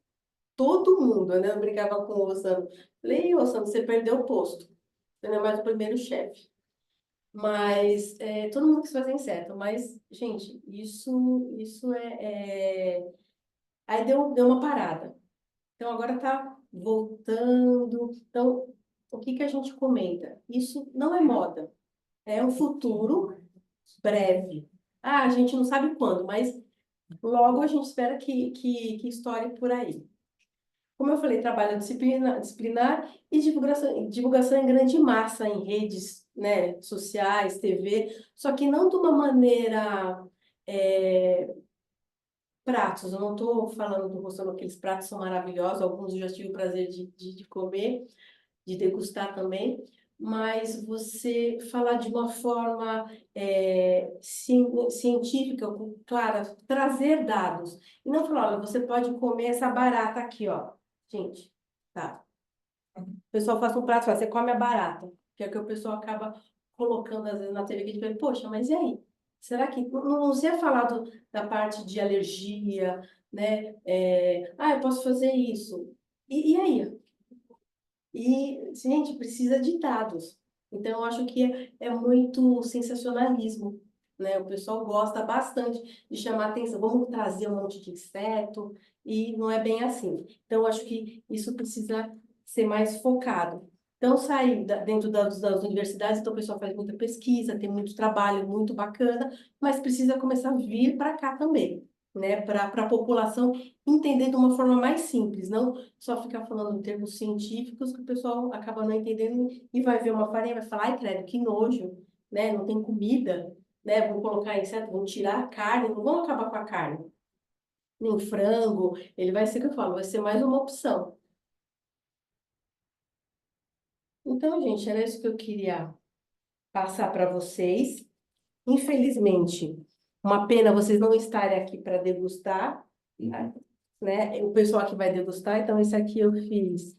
Todo mundo, né? Eu brincava com o Osano. Falei, Osano, você perdeu o posto. Você não é mais o primeiro chefe. Mas todo mundo quis fazer inseto. Mas, gente, isso Aí deu uma parada. Então, agora está voltando. Então, o que que a gente comenta? Isso não é moda. É um futuro breve. A gente não sabe quando, mas logo a gente espera que estoure por aí. Como eu falei, trabalho disciplinar e divulgação em grande massa, em redes, né, sociais, TV, só que não de uma maneira pratos. Eu não estou falando do Rossano, aqueles pratos são maravilhosos, alguns eu já tive o prazer de comer, de degustar também, mas você falar de uma forma científica, clara, trazer dados, e não falar, olha, você pode comer essa barata aqui, ó. Gente, tá. O pessoal faz um prato, fala, você come a barata, que é o que o pessoal acaba colocando às vezes na TV, que a gente fala, poxa, mas e aí? Será que não se é falado da parte de alergia, né? Eu posso fazer isso. E aí? E, gente, precisa de dados. Então, eu acho que é muito sensacionalismo, né? O pessoal gosta bastante de chamar atenção. Vamos trazer um monte de inseto, e não é bem assim. Então, eu acho que isso precisa ser mais focado. Então, sair dentro das universidades, então o pessoal faz muita pesquisa, tem muito trabalho, muito bacana, mas precisa começar a vir para cá também, né? Para a população entender de uma forma mais simples, não só ficar falando em termos científicos que o pessoal acaba não entendendo e vai ver uma farinha e vai falar, ai, credo, que nojo, né? Não tem comida, né? Vão colocar inseto, vão tirar a carne, não vão acabar com a carne. Nem frango, ele vai ser o que eu falo, vai ser mais uma opção. Então, gente, era isso que eu queria passar para vocês. Infelizmente, uma pena vocês não estarem aqui para degustar, né? O pessoal aqui vai degustar, então esse aqui eu fiz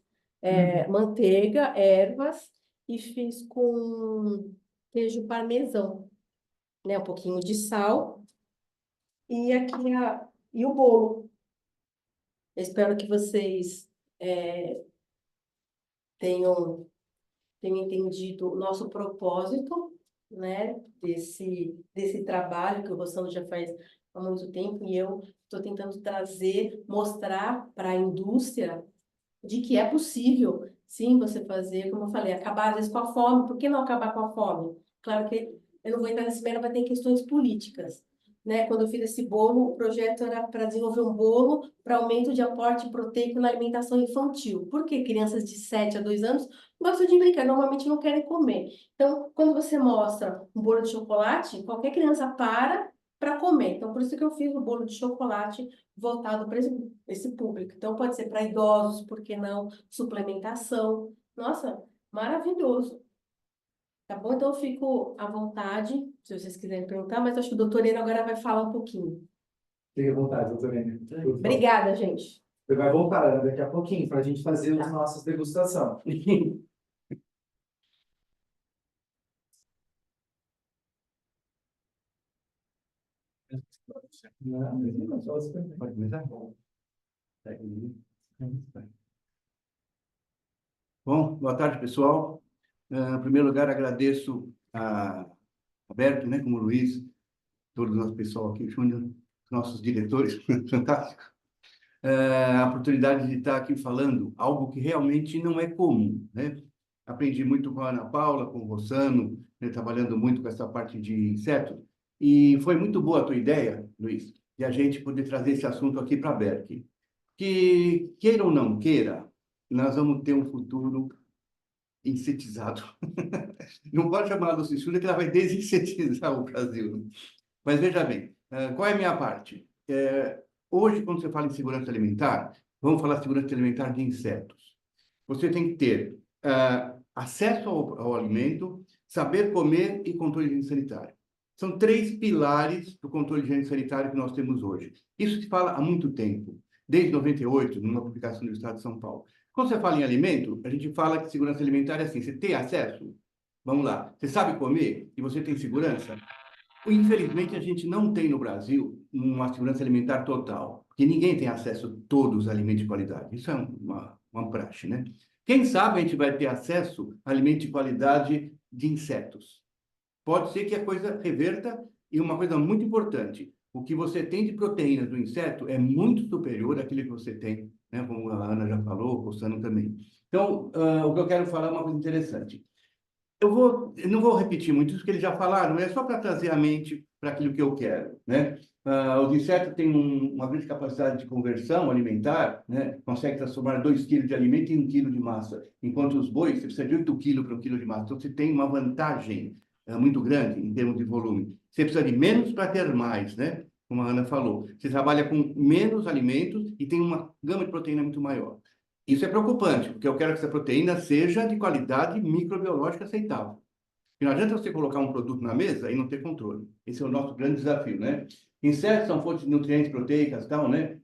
manteiga, ervas e fiz com queijo parmesão, né? Um pouquinho de sal e aqui e o bolo. Eu espero que vocês tenham, tenham entendido o nosso propósito, né? Desse trabalho que o Rossano já faz há muito tempo e eu estou tentando trazer, mostrar para a indústria de que é possível, sim, você fazer, como eu falei, acabar às vezes com a fome. Por que não acabar com a fome? Claro que eu não vou entrar nesse mérito, vai ter questões políticas, né? Quando eu fiz esse bolo, o projeto era para desenvolver um bolo para aumento de aporte proteico na alimentação infantil. Por que crianças de 7 a 2 anos gostam de brincar, normalmente não querem comer. Então, quando você mostra um bolo de chocolate, qualquer criança para comer. Então, por isso que eu fiz o bolo de chocolate voltado para esse público. Então, pode ser para idosos, por que não? Suplementação. Nossa, maravilhoso. Tá bom? Então, eu fico à vontade, se vocês quiserem perguntar, mas acho que o doutor Eno agora vai falar um pouquinho. Fique à vontade, doutora Enia. Por favor. Obrigada, gente. Você vai voltar Ana, daqui a pouquinho para a gente fazer as nossas degustações. Pode começar? Bom, boa tarde, pessoal. Em primeiro lugar, agradeço a Roberto, né, como o Luiz, todo o nosso pessoal aqui, Júnior, nossos diretores, fantástico. A oportunidade de estar aqui falando algo que realmente não é comum, né? Aprendi muito com a Ana Paula, com o Rossano, né, trabalhando muito com essa parte de insetos, e foi muito boa a tua ideia, Luiz, de a gente poder trazer esse assunto aqui para a Berkeley. Que, queira ou não queira, nós vamos ter um futuro insetizado. Não pode chamar de censura que ela vai desinsetizar o Brasil. Mas veja bem, qual é a minha parte? Hoje, quando você fala em segurança alimentar, vamos falar de segurança alimentar de insetos. Você tem que ter acesso ao alimento, saber comer e controle de higiene sanitário. São 3 pilares do controle de higiene sanitário que nós temos hoje. Isso se fala há muito tempo, desde 98, numa publicação do Estado de São Paulo. Quando você fala em alimento, a gente fala que segurança alimentar é assim, você tem acesso? Vamos lá, você sabe comer e você tem segurança? Infelizmente, a gente não tem no Brasil uma segurança alimentar total, porque ninguém tem acesso a todos os alimentos de qualidade. Isso é uma praxe, né? Quem sabe a gente vai ter acesso a alimentos de qualidade de insetos. Pode ser que a coisa reverta e uma coisa muito importante, o que você tem de proteínas do inseto é muito superior àquilo que você tem, né? Como a Ana já falou, o Rossano também. Então, o que eu quero falar é uma coisa interessante. Eu não vou repetir muito isso que eles já falaram, é só para trazer a mente para aquilo que eu quero, né? Os insetos têm uma grande capacidade de conversão alimentar, né? Consegue transformar 2 quilos de alimento em 1 quilo de massa, enquanto os bois, você precisa de 8 quilos para 1 quilo de massa. Então, você tem uma vantagem muito grande em termos de volume. Você precisa de menos para ter mais, né? Como a Ana falou. Você trabalha com menos alimentos e tem uma gama de proteína muito maior. Isso é preocupante, porque eu quero que essa proteína seja de qualidade microbiológica aceitável. E não adianta você colocar um produto na mesa e não ter controle. Esse é o nosso grande desafio, né? Insetos são fontes de nutrientes proteicas, tal, né?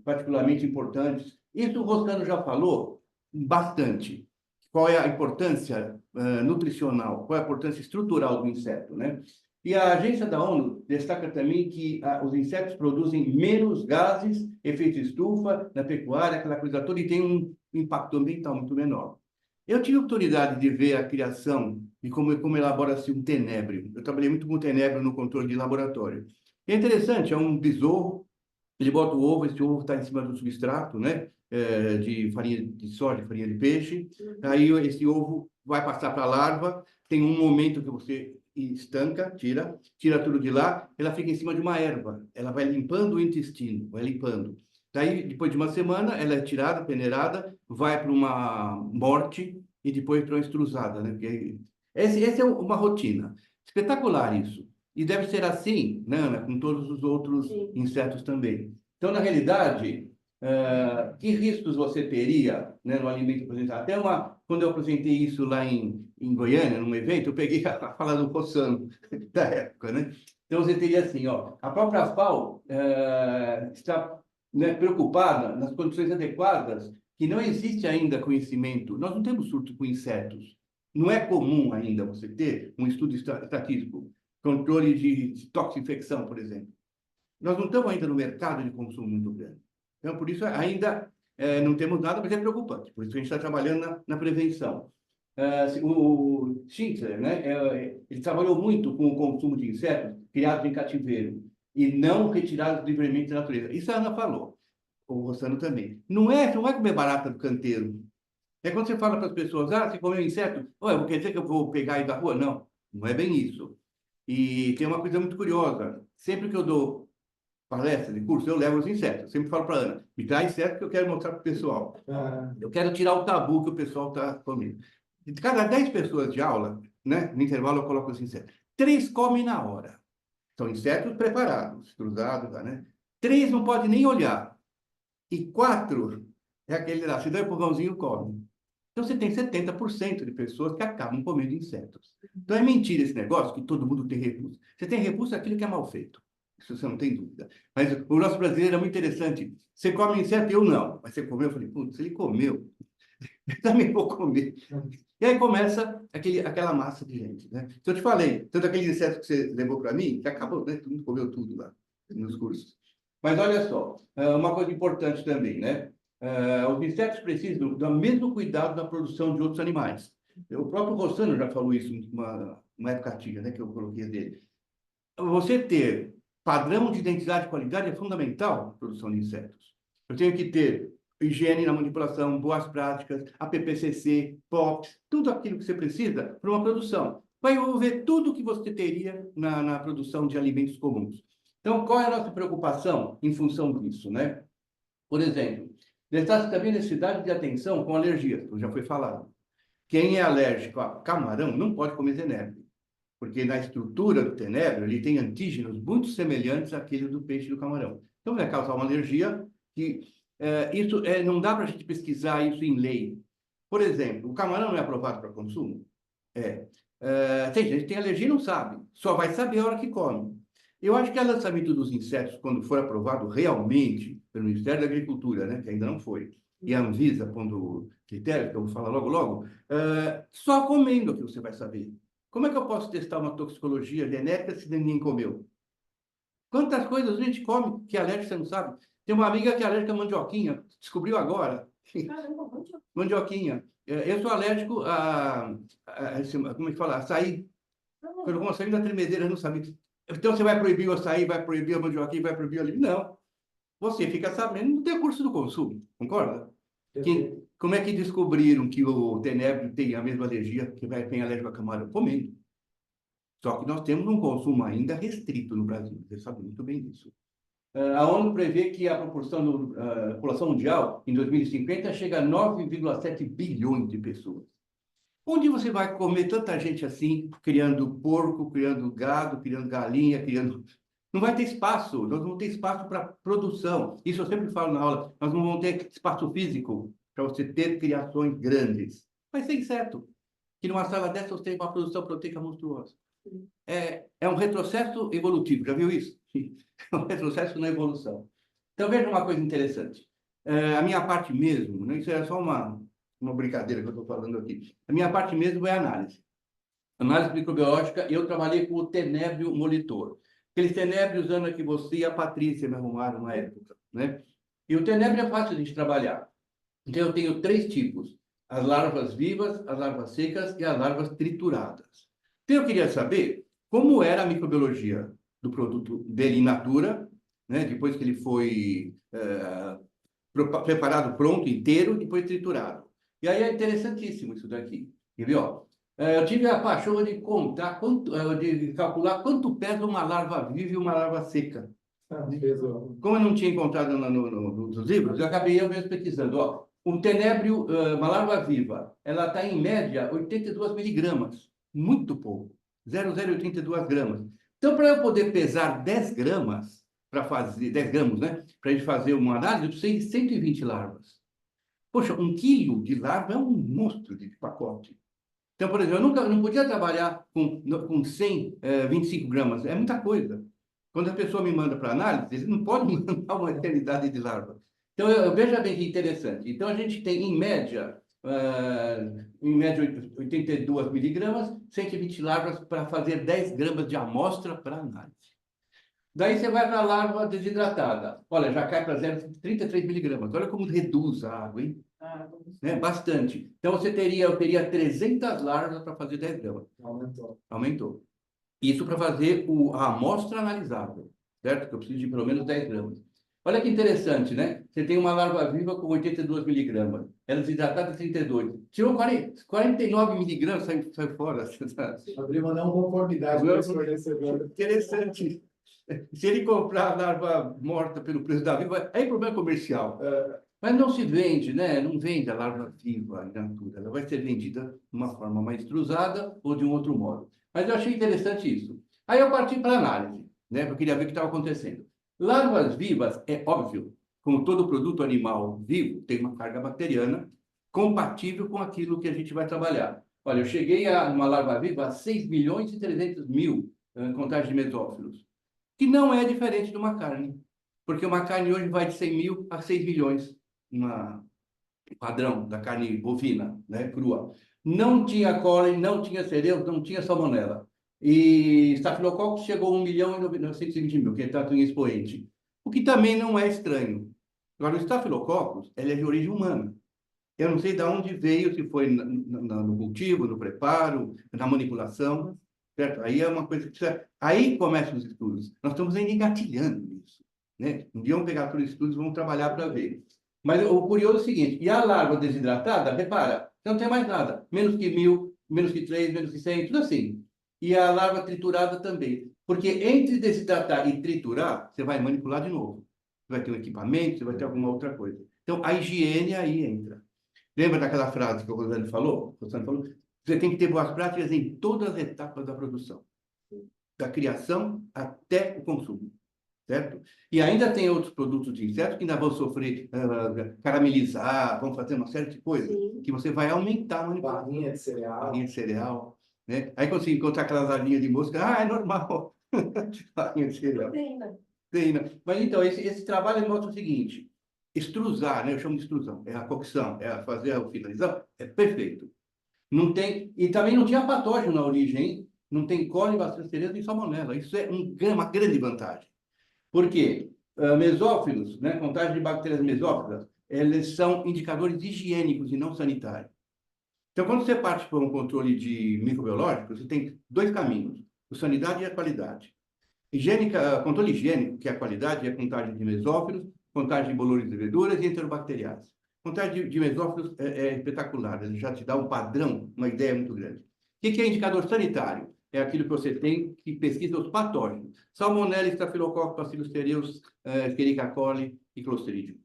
Particularmente importantes. Isso o Roscano já falou bastante. Qual é a importância nutricional, qual é a importância estrutural do inseto, né? E a agência da ONU destaca também que os insetos produzem menos gases, efeito estufa na pecuária, aquela coisa toda, e tem um impacto ambiental muito menor. Eu tive a oportunidade de ver a criação e como elabora-se um tenébrio. Eu trabalhei muito com tenébrio no controle de laboratório. E é interessante, é um besouro, ele bota o ovo, esse ovo está em cima do substrato, né? De farinha de soja, farinha de peixe. Aí esse ovo vai passar para a larva, tem um momento que você estanca, tira tudo de lá, ela fica em cima de uma erva, ela vai limpando o intestino, vai limpando. Daí, depois de uma semana, ela é tirada, peneirada, vai para uma morte e depois para uma estrusada, né? Porque essa é uma rotina. Espetacular isso. E deve ser assim, né, Ana, com todos os outros insetos também. Então, na realidade, que riscos você teria, né, no alimento apresentado? Quando eu apresentei isso lá em Goiânia, num evento, eu peguei a fala do Rossano, da época, né? Então, você teria assim, ó, a própria FAO está, né, preocupada nas condições adequadas, que não existe ainda conhecimento, nós não temos surto com insetos. Não é comum ainda você ter um estudo estatístico, controle de toxinfecção, por exemplo. Nós não estamos ainda no mercado de consumo muito grande. Então, por isso, ainda não temos nada, mas é preocupante. Por isso, a gente está trabalhando na prevenção. O Schindler, né, ele trabalhou muito com o consumo de insetos criados em cativeiro e não retirados livremente da natureza. Isso a Ana falou, o Rossano também. Não é comer barata do canteiro. É quando você fala para as pessoas, você comeu inseto, quer dizer que eu vou pegar aí da rua? Não, não é bem isso. E tem uma coisa muito curiosa. Sempre que eu dou palestra de curso, eu levo os insetos. Eu sempre falo para a Ana, me traz inseto que eu quero mostrar para o pessoal. Eu quero tirar o tabu que o pessoal está comendo. De cada 10 pessoas de aula, né, no intervalo eu coloco os insetos. 3 comem na hora. São insetos preparados, cruzados, né? 3 não pode nem olhar. E 4 é aquele lá, se dá um empurrãozinho, come. Então, você tem 70% de pessoas que acabam comendo insetos. Então, é mentira esse negócio que todo mundo tem repulsa. Você tem repulsa àquilo que é mal feito. Isso você não tem dúvida. Mas o nosso brasileiro é muito interessante. Você come inseto? Eu não. Mas você comeu? Eu falei, putz, ele comeu. Eu também vou comer. E aí começa aquela massa de gente, né? Então, eu te falei, tanto aquele inseto que você levou para mim, que acabou, né? Todo mundo comeu tudo lá nos cursos. Mas olha só, uma coisa importante também, né? Os insetos precisam do mesmo cuidado da produção de outros animais. O próprio Rossano já falou isso uma época antiga, né? Que eu coloquei dele. Você ter padrão de identidade e qualidade é fundamental na produção de insetos. Eu tenho que ter higiene na manipulação, boas práticas, APPCC, POPs, tudo aquilo que você precisa para uma produção. Vai envolver tudo que você teria na produção de alimentos comuns. Então, qual é a nossa preocupação em função disso, né? Por exemplo, destaca também a necessidade de atenção com alergias, como já foi falado. Quem é alérgico a camarão não pode comer tenebro, porque na estrutura do tenebro ele tem antígenos muito semelhantes àquele do peixe e do camarão. Então, vai causar uma alergia que não dá para a gente pesquisar isso em lei. Por exemplo, o camarão não é aprovado para consumo? Tem gente que tem alergia e não sabe. Só vai saber a hora que come. Eu acho que o lançamento dos insetos, quando for aprovado realmente pelo Ministério da Agricultura, né, que ainda não foi, e a Anvisa, pondo critério, que eu vou falar logo, só comendo que você vai saber. Como é que eu posso testar uma toxicologia genética se ninguém comeu? Quantas coisas a gente come que é alérgico, você não sabe? Tem uma amiga que é alérgica a mandioquinha, descobriu agora. Caramba, Mandioquinha. Eu sou alérgico como é que fala? Açaí. Quando eu como açaí da tremedeira, eu não sabia. Então você vai proibir o açaí, vai proibir a mandioquinha, vai proibir o alimento? Não. Você fica sabendo no decurso do consumo, concorda? Como é que descobriram que o tenebro tem a mesma alergia que tem alérgico a camarão? Comendo. Só que nós temos um consumo ainda restrito no Brasil. Você sabe muito bem disso. A ONU prevê que a proporção da população mundial, em 2050, chega a 9,7 bilhões de pessoas. Onde você vai comer tanta gente assim, criando porco, criando gado, criando galinha, criando... Não vai ter espaço, nós não vamos ter espaço para produção. Isso eu sempre falo na aula, nós não vamos ter espaço físico para você ter criações grandes. Vai ser inseto, que numa sala dessa você tem uma produção proteica monstruosa. É um retrocesso evolutivo, já viu isso? É um retrocesso na evolução. Então, veja uma coisa interessante. A minha parte mesmo, né, isso é só uma brincadeira que eu estou falando aqui. A minha parte mesmo é análise. Análise microbiológica, eu trabalhei com o tenébrio molitor. Aqueles tenébrios, Ana, que você e a Patrícia me arrumaram na época, né? E o tenébrio é fácil de trabalhar. Então, eu tenho 3 tipos. As larvas vivas, as larvas secas e as larvas trituradas. Então, eu queria saber como era a microbiologia do produto dele in natura, né? Depois que ele foi preparado pronto, inteiro, depois triturado. E aí é interessantíssimo isso daqui. Quer ver, ó? Eu tive a paixão de contar, de calcular quanto pesa uma larva viva e uma larva seca. Como eu não tinha encontrado nos livros, eu acabei eu mesmo pesquisando. Ó, um tenébrio, uma larva viva, ela está em média 82 miligramas. Muito pouco. 0,082 gramas. Então, para eu poder pesar 10 gramas, para fazer 10 gramos, né? Para a gente fazer uma análise, eu precisei de 120 larvas. Poxa, 1 quilo de larva é um monstro de pacote. Então, por exemplo, eu não podia trabalhar com 25 gramas. É muita coisa. Quando a pessoa me manda para análise, eles não podem mandar uma eternidade de larva. Então, veja bem que interessante. Então, a gente tem, em média 82 miligramas, 120 larvas para fazer 10 gramas de amostra para análise. Daí você vai para a larva desidratada. Olha, já cai para 0,33 miligramas. Olha como reduz a água, hein? Né? Bastante. Então, eu teria 300 larvas para fazer 10 gramas. Aumentou. Isso para fazer a amostra analisável, certo? Que eu preciso de pelo menos 10 gramas. Olha que interessante, né? Você tem uma larva viva com 82 miligramas. Ela desidratada 32. Tirou 49 miligramas, sai fora. Abrir uma não conformidade para esse fornecedor. Interessante. Se ele comprar a larva morta pelo preço da viva, aí é problema comercial. Mas não se vende, né? Não vende a larva viva in natura. Ela vai ser vendida de uma forma mais extrusada ou de um outro modo. Mas eu achei interessante isso. Aí eu parti para a análise, né? Porque eu queria ver o que estava acontecendo. Larvas vivas, é óbvio, como todo produto animal vivo, tem uma carga bacteriana compatível com aquilo que a gente vai trabalhar. Olha, eu cheguei a uma larva viva a 6 milhões e 300 mil contagem de mesófilos. que não é diferente de uma carne. Porque uma carne hoje vai de 100 mil a 6 milhões, uma padrão da carne bovina, né, crua. Não tinha cólera, não tinha cereus, não tinha salmonela. E estafilococcus chegou a 1.920.000, que está em expoente. O que também não é estranho. Agora, o estafilococcus, ele é de origem humana. Eu não sei de onde veio, se foi no cultivo, no preparo, na manipulação, certo? Aí é uma coisa que precisa... Aí começam os estudos. Nós estamos ainda engatilhando isso, né? Um dia vamos pegar todos os estudos e vamos trabalhar para ver. Mas o curioso é o seguinte, e a larva desidratada, repara, não tem mais nada. Menos que 1.000, menos que 3, menos que 100, tudo assim. E a larva triturada também. Porque entre desidratar e triturar, você vai manipular de novo. Você vai ter um equipamento, você vai ter alguma outra coisa. Então, a higiene aí entra. Lembra daquela frase que o Rosane falou? Você tem que ter boas práticas em todas as etapas da produção. Da criação até o consumo. Certo? E ainda tem outros produtos de insetos que ainda vão sofrer, caramelizar, vão fazer uma série de coisas, Sim. que você vai aumentar a manipulação. Barrinha de cereal. Barrinha de cereal, né? Aí quando você encontra aquelas larvinhas de mosca, é normal. Barrinha de cereal. Tem, né? Tem, né? Mas então, esse trabalho mostra o seguinte, extrusar, né? Eu chamo de extrusão, é a cocção, é a fazer a finalização, é perfeito. Não tem, e também não tinha patógeno na origem, hein? Não tem cólera, bacillus cereus nem salmonela. Isso é uma grande vantagem. Por quê? Mesófilos, né, contagem de bactérias mesófilas, eles são indicadores higiênicos e não sanitários. Então, quando você parte para um controle de microbiológico, você tem dois caminhos, a sanidade e a qualidade. Controle higiênico, que é a qualidade, é a contagem de mesófilos, contagem de bolores de leveduras e enterobacteriados. Contagem de mesófilos é espetacular, ele já te dá um padrão, uma ideia muito grande. O que é indicador sanitário? É aquilo que você tem que pesquisa os patógenos. Salmonella, Staphylococcus, Bacillus cereus, Escherichia coli e Clostridium.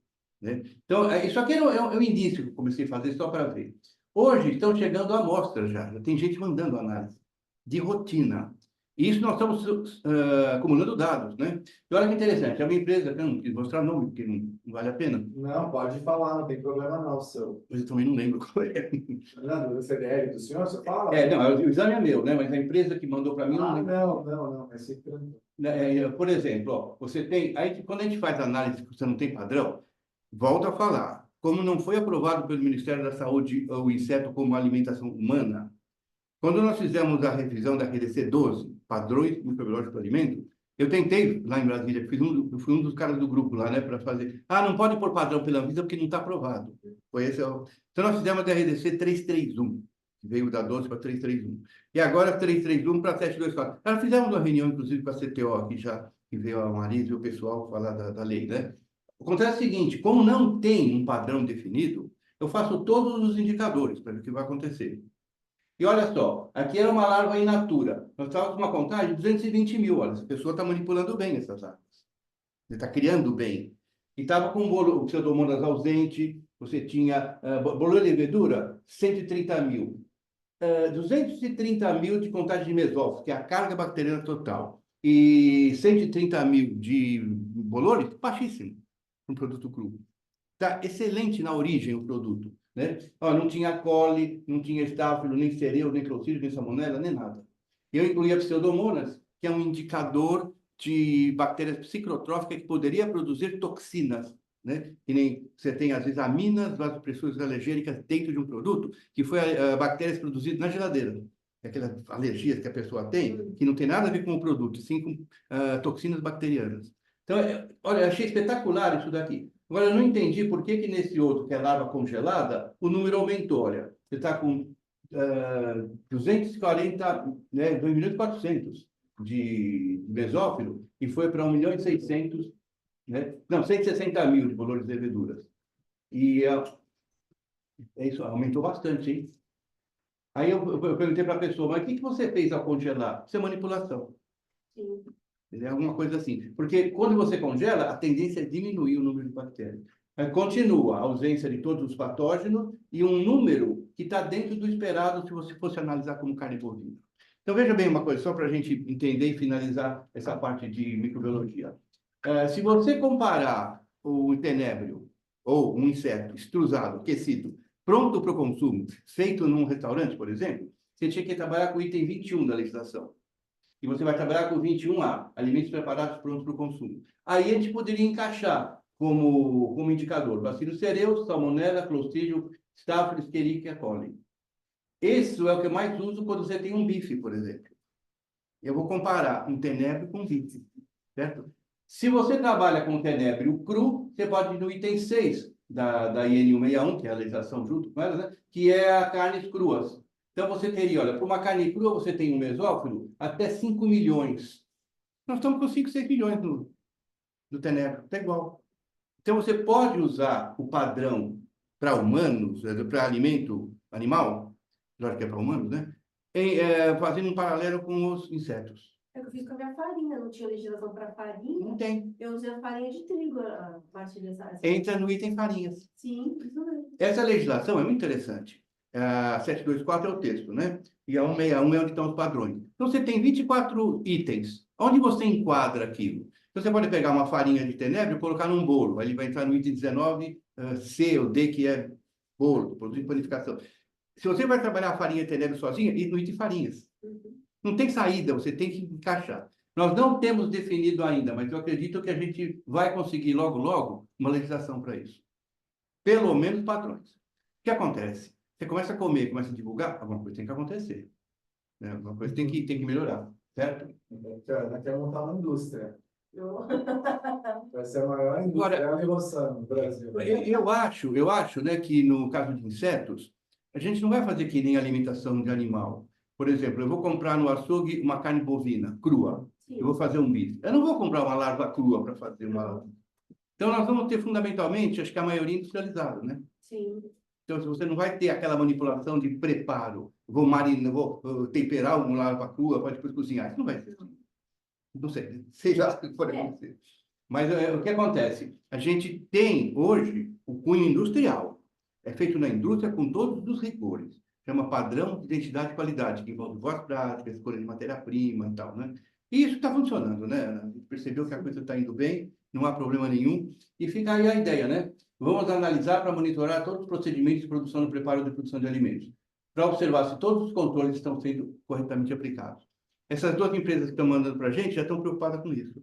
Né? Então, isso aqui é um indício que eu comecei a fazer só para ver. Hoje estão chegando amostras já tem gente mandando análise de rotina. E isso nós estamos acumulando dados, né? E olha que interessante, é uma empresa, que eu não quis mostrar o nome, porque não vale a pena. Não, pode falar, não tem problema não, seu. Mas eu também não lembro qual é. Não, do CDL do senhor, você fala? Não, o exame é meu, né? Mas a empresa que mandou para mim, eu não lembro. Não, é sempre tranquilo. Por exemplo, ó, você tem. Aí, quando a gente faz análise que você não tem padrão, volta a falar. Como não foi aprovado pelo Ministério da Saúde o inseto como alimentação humana, quando nós fizemos a revisão da RDC 12, Padrões Microbiológicos do Alimento, eu tentei lá em Brasília, eu fui um dos caras do grupo lá, né, para fazer. Não pode pôr padrão pela Anvisa porque não está aprovado. Então, nós fizemos a RDC 331, que veio da 12 para 331. E agora 331 para 724. Nós fizemos uma reunião, inclusive, com a CTO aqui já, que veio a Marisa e o pessoal falar da lei, né? Acontece o seguinte, como não tem um padrão definido, eu faço todos os indicadores para ver o que vai acontecer. E olha só, aqui era uma larva in natura. Nós estávamos com uma contagem de 220 mil. Olha, essa pessoa está manipulando bem essas larvas. Ele está criando bem. E estava com o pseudomonas ausente, você tinha bolor de levedura, 130 mil. 230 mil de contagem de mesófilos, que é a carga bacteriana total. E 130 mil de bolores, baixíssimo, um produto cru. Está excelente na origem o produto. Né? Não tinha coli, não tinha estáfilo, nem cereu, nem clostridium, nem salmonela, nem nada. Eu incluí a pseudomonas, que é um indicador de bactérias psicrotróficas que poderia produzir toxinas, né? Que nem você tem, às vezes, aminas, vasopressores alergênicas dentro de um produto, que foi bactérias produzidas na geladeira. Aquelas alergias que a pessoa tem, que não tem nada a ver com o produto, sim com toxinas bacterianas. Então, olha, eu achei espetacular isso daqui. Agora, eu não entendi por que nesse outro, que é larva congelada, o número aumentou. Olha, você está com 240, né, 2.400.000 de mesófilo e foi para 1.600.000, né? Não, 160 mil de bolores de leveduras. E isso aumentou bastante, hein? Aí eu perguntei para a pessoa, mas o que você fez ao congelar? Isso é manipulação. Sim. É alguma coisa assim. Porque quando você congela, a tendência é diminuir o número de bactérias. Continua a ausência de todos os patógenos e um número que está dentro do esperado se você fosse analisar como carne bovina. Então, veja bem uma coisa, só para a gente entender e finalizar essa parte de microbiologia. Se você comparar o tenébrio ou um inseto extrusado, aquecido, pronto para o consumo, feito num restaurante, por exemplo, você tinha que trabalhar com o item 21 da legislação. e você vai trabalhar com 21A, alimentos preparados prontos para o consumo. Aí a gente poderia encaixar como indicador Bacillus cereus, Salmonella, Clostridium, Staphylococcus, Escherichia coli. Esse é o que eu mais uso quando você tem um bife, por exemplo. Eu vou comparar um tenebro com um bife, certo? Se você trabalha com tenebro cru, você pode ir no item 6 da IN 161, que é a legislação junto com ela, né? Que é a carnes cruas. Então, você teria, olha, para uma carne crua, você tem um mesófilo até 5 milhões. Nós estamos com 5, 6 milhões do tenebro, está igual. Então, você pode usar o padrão para humanos, para alimento animal, lógico que é para humanos, né? Fazendo um paralelo com os insetos. É o que eu fiz com a minha farinha, não tinha legislação para farinha. Não tem. Eu usei a farinha de trigo, a parte dessa. Entra no item farinhas. Sim, isso mesmo. Essa legislação é muito interessante. A 724 é o texto, né? E a 161 é onde estão os padrões. Então, você tem 24 itens. Onde você enquadra aquilo? Então, você pode pegar uma farinha de tenebro e colocar num bolo. Aí ele vai entrar no item 19, C ou D, que é bolo, produto de panificação. Se você vai trabalhar a farinha de tenebro sozinha, e no item farinhas. Não tem saída, você tem que encaixar. Nós não temos definido ainda, mas eu acredito que a gente vai conseguir logo, logo, uma legislação para isso. Pelo menos padrões. O que acontece? Você começa a comer, começa a divulgar, alguma coisa tem que acontecer. Né? Alguma coisa tem que melhorar, certo? Ela quer montar uma indústria. Eu- Vai ser a maior indústria da revolução no Brasil. Eu acho, né, que no caso de insetos, a gente não vai fazer que nem alimentação de animal. Por exemplo, eu vou comprar no açougue uma carne bovina, crua. Sim. Eu vou fazer um bife. Eu não vou comprar uma larva crua para fazer uma... Então, nós vamos ter, fundamentalmente, acho que a maioria industrializada, né? Sim. Então, se você não vai ter aquela manipulação de preparo, vou marinar, vou temperar uma larva crua para depois cozinhar, isso não vai ser assim. Não sei, seja lá o que for acontecer. Mas o que acontece? A gente tem hoje o cunho industrial. É feito na indústria com todos os rigores. Chama padrão de identidade e qualidade, que envolve boas práticas, escolha de matéria-prima e tal, né? E isso está funcionando, né? A gente percebeu que a coisa está indo bem, não há problema nenhum. E fica aí a ideia, né? Vamos analisar para monitorar todos os procedimentos de produção e preparo de produção de alimentos, para observar se todos os controles estão sendo corretamente aplicados. Essas duas empresas que estão mandando para a gente já estão preocupadas com isso.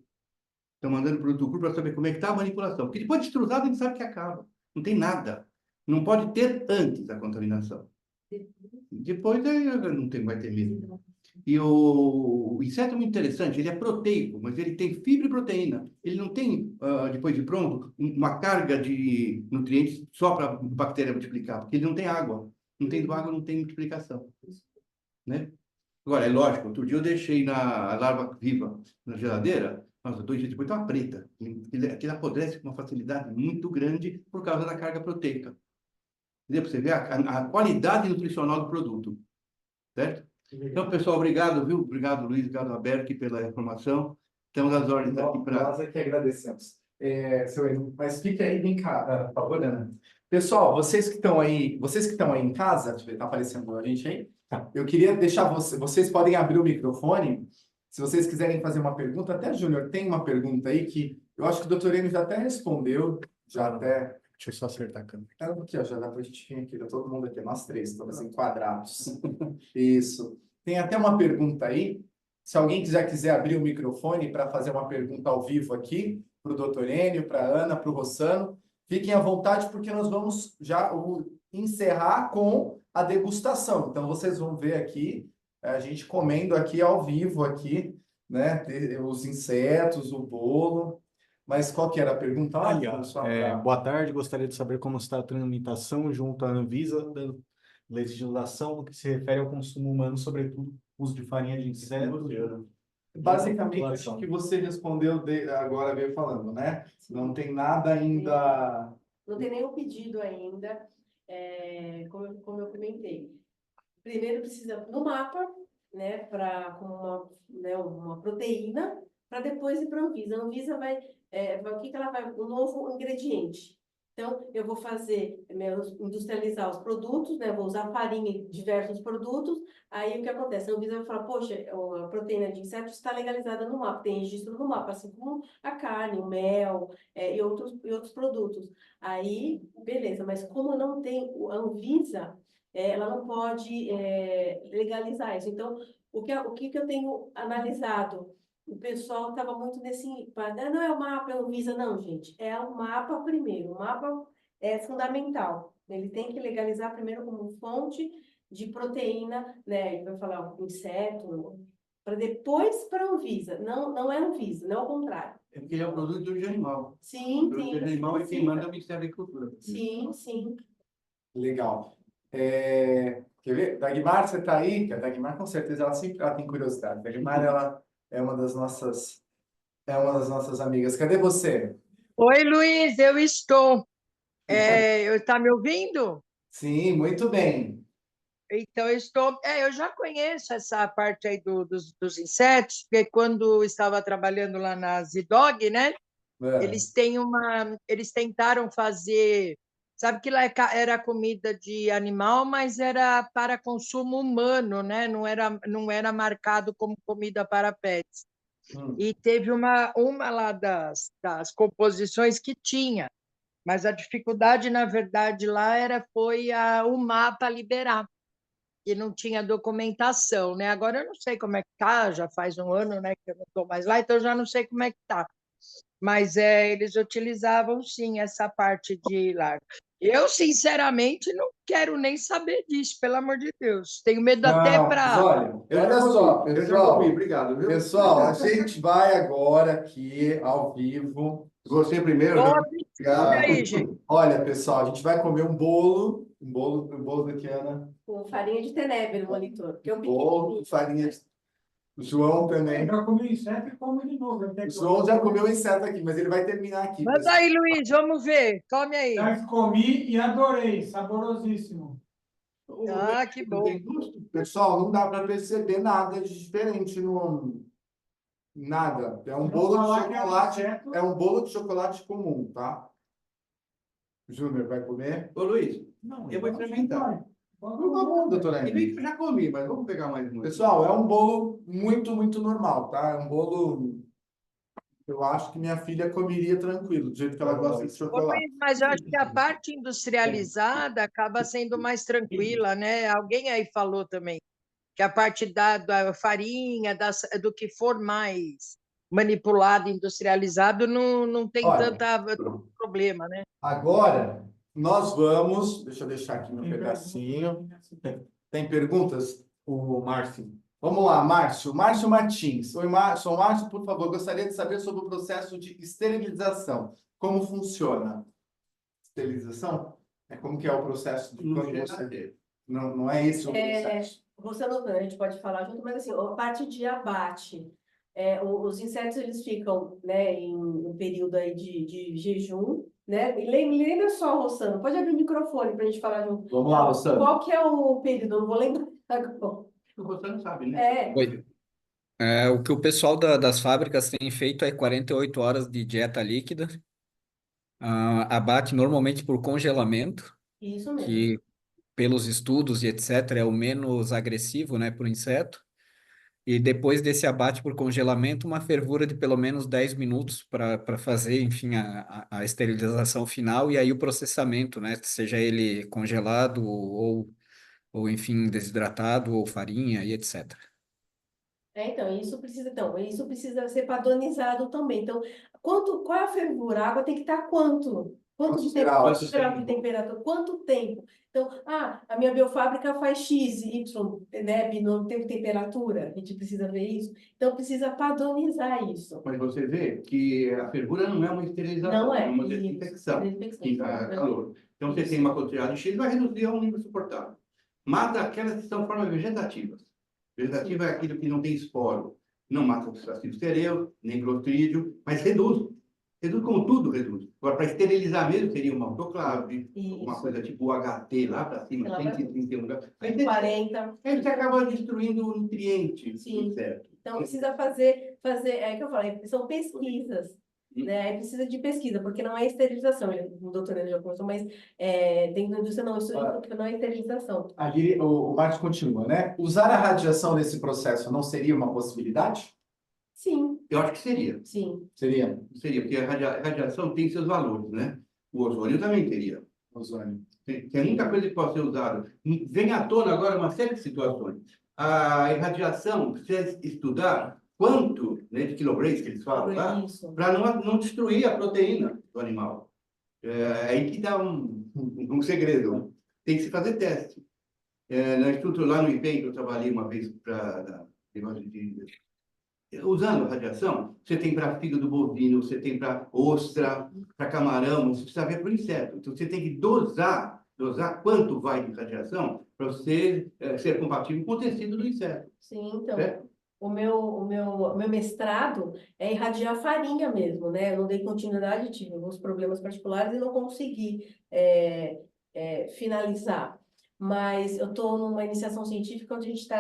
Estão mandando produto cru para saber como é que está a manipulação. Porque depois de extrusado, a gente sabe que acaba. Não tem nada. Não pode ter antes a contaminação. Depois não tem, vai ter mesmo. E o inseto é muito interessante, ele é proteico, mas ele tem fibra e proteína. Ele não tem, depois de pronto, uma carga de nutrientes só para a bactéria multiplicar, porque ele não tem água. Não tendo água, não tem multiplicação. Né? Agora, é lógico, outro dia eu deixei a larva viva na geladeira, nossa, 2 dias depois estava preta. Aquilo apodrece com uma facilidade muito grande por causa da carga proteica. Entendeu? Para você ver a qualidade nutricional do produto. Certo? Então, pessoal, obrigado, viu? Obrigado, Luiz, obrigado, Alberto, pela informação. Temos as ordens aqui para... Nós é que agradecemos. Seu Enio, mas fique aí, vem cá, por favor, Ana. Pessoal, vocês que estão aí em casa, deixa eu ver, tá aparecendo a gente aí? Tá. Eu queria deixar vocês podem abrir o microfone, se vocês quiserem fazer uma pergunta. Até, Júnior, tem uma pergunta aí que eu acho que o doutor Enio já até respondeu, já até... Deixa eu só acertar a câmera. Aqui, ó, já dá para a gente vir aqui, tá todo mundo aqui, nós três, todos enquadrados. Isso. Tem até uma pergunta aí. Se alguém quiser abrir o microfone para fazer uma pergunta ao vivo aqui, para o doutor Enio, para a Ana, para o Rossano, fiquem à vontade, porque nós vamos já encerrar com a degustação. Então, vocês vão ver aqui, a gente comendo aqui ao vivo, aqui, né? Os insetos, o bolo. Mas qual que era a pergunta? Boa tarde, gostaria de saber como está a tramitação junto à Anvisa da legislação no que se refere ao consumo humano, sobretudo uso de farinha de inseto. Basicamente, acho que você respondeu agora, veio falando, né? Não tem nada ainda... Não tem nenhum pedido ainda, como eu comentei. Primeiro precisa no mapa, né, com uma proteína, para depois ir para a Anvisa. A Anvisa vai... o que ela vai? Um novo ingrediente. Então, eu vou industrializar os produtos, né? Vou usar farinha em diversos produtos. Aí, o que acontece? A Anvisa vai falar, poxa, a proteína de inseto está legalizada no mapa, tem registro no mapa, assim como a carne, o mel e outros produtos. Aí, beleza, mas como não tem a Anvisa, ela não pode legalizar isso. Então, o que eu tenho analisado? O pessoal estava muito nesse... Não é o mapa, é o Anvisa, não, gente. É o mapa primeiro. O mapa é fundamental. Ele tem que legalizar primeiro como fonte de proteína, né? Ele vai falar inseto, para depois para a Anvisa. Não é a Anvisa, não é o contrário. É porque ele é um produto de origem animal. Sim, Produto de origem animal é quem manda é o Ministério da Agricultura. Sim. Legal. Quer ver? Dagmar, você está aí? Que a Dagmar, com certeza, ela tem curiosidade. Dagmar, ela é uma das nossas amigas. Cadê você? Oi, Luiz, eu estou. Tá me ouvindo? Sim, muito bem. Então, eu estou. Eu já conheço essa parte aí dos insetos, porque quando eu estava trabalhando lá na Zidog, né? É. Eles tentaram fazer. Sabe que lá era comida de animal, mas era para consumo humano, né? Não era marcado como comida para pets. E teve uma lá das composições que tinha. Mas a dificuldade, na verdade, lá foi o mapa liberar, e não tinha documentação, né? Agora eu não sei como é que tá, já faz um ano, né, que eu não estou mais lá, então eu já não sei como é que tá. Mas eles utilizavam, sim, essa parte de lá. Eu, sinceramente, não quero nem saber disso, pelo amor de Deus. Tenho medo até Não, mas para... olha só, Eu já comi, obrigado, viu? pessoal, a gente vai agora aqui ao vivo. Você primeiro, já. Olha Obrigado. aí, gente. Olha, pessoal, a gente vai comer um bolo daqui, Ana. Com farinha de tenebe no monitor, que é um Bolo, pequenininho. farinha. O João também. Já comi inseto e come de novo. O João já comeu inseto aqui, mas ele vai terminar aqui, Manda pessoal. aí, Luiz, vamos ver. Come aí. Já comi e adorei, saborosíssimo. Ah, que Não bom. tem gosto? Pessoal, não dá para perceber nada de diferente no nada. É um Se não bolo de falar que é chocolate, inseto- é um bolo de chocolate comum, tá? Júnior vai comer? Ô, Luiz, Não, eu vou experimentar. Por favor, doutora E bem que Emily. eu já comi, mas vamos pegar mais um. Pessoal, é um bolo muito, muito normal, tá? É um bolo, eu acho que minha filha comeria tranquilo, do jeito que ela gosta de Ô, chocolate. Luiz, mas eu acho que a parte industrializada acaba sendo mais tranquila, né? Alguém aí falou também que a parte da farinha, do que for mais manipulado, industrializado, não tem Olha, tanto problema, né? agora nós vamos. Deixa eu deixar aqui meu pedacinho. Tem perguntas? O Márcio. Vamos lá, Márcio. Márcio Martins. Oi, Márcio. Márcio, por favor, gostaria de saber sobre o processo de esterilização. Como funciona? Esterilização? Como que é o processo de quando você... Não é esse o processo. Você não, a gente pode falar junto, mas assim, a parte de abate, os insetos eles ficam, né, em um período aí de jejum, né? E lembra só, Rossano, pode abrir o microfone para a gente falar junto. Vamos lá, Rossano. Qual que é o período? Eu não vou lembrar agora. Você não sabe, né? Oi. O que o pessoal das fábricas tem feito é 48 horas de dieta líquida, abate normalmente por congelamento, Isso mesmo. que pelos estudos e etc. é o menos agressivo, né, para o inseto. E depois desse abate por congelamento, uma fervura de pelo menos 10 minutos para fazer, enfim, a esterilização final e aí o processamento, né, seja ele congelado ou enfim, desidratado ou farinha e etc. Isso precisa ser padronizado também. Então, qual é a fervura? A água tem que estar quanto? Quantos graus? Quantos graus de temperatura? Quanto tempo? Então, a minha biofábrica faz X, Y, né? Não tem temperatura, a gente precisa ver isso. Então, precisa padronizar isso. Mas você vê que a fervura não é uma esterilização, Não é. é uma Isso. desinfecção. Desinfecção. Que dá calor. Então, você tem uma quantidade de X, vai reduzir a um nível suportável. Mata aquelas que são formas vegetativas. Vegetativa é aquilo que não tem esporo. Não mata o bacilo cereus, nem clostridio, mas reduz. Reduz como tudo reduz. Agora, para esterilizar mesmo, seria uma autoclave, uma coisa tipo o HT lá para cima, Lá 131 graus. Aí 40. você acaba destruindo o nutriente. Sim. Certo. Então, precisa fazer, é que eu falei, são pesquisas, né? Precisa de pesquisa, porque não é esterilização, o doutor já conversou, mas dentro da indústria não, isso não é esterilização. Ali, o Marcos continua, né? Usar a radiação nesse processo não seria uma possibilidade? Sim, Eu acho que seria. sim. Seria. Seria, porque a radiação tem seus valores, né? O ozônio também teria. Ozônio. Tem muita coisa que pode ser usada. Vem à tona agora uma série de situações. a irradiação, precisa estudar quanto, né, de kilogramas que eles falam lá, Isso. para não destruir a proteína do animal. É aí que dá um segredo. Tem que se fazer teste. No instituto lá no IPEM, que eu trabalhei uma vez para usando radiação, você tem para fígado bovino, você tem para ostra, para camarão, você precisa ver por inseto. Então, você tem que dosar quanto vai de radiação para você ser compatível com o tecido do inseto. Sim, então, É? o meu mestrado é irradiar farinha mesmo, né? Eu não dei continuidade, tive alguns problemas particulares e não consegui finalizar. Mas eu estou numa iniciação científica onde a gente está,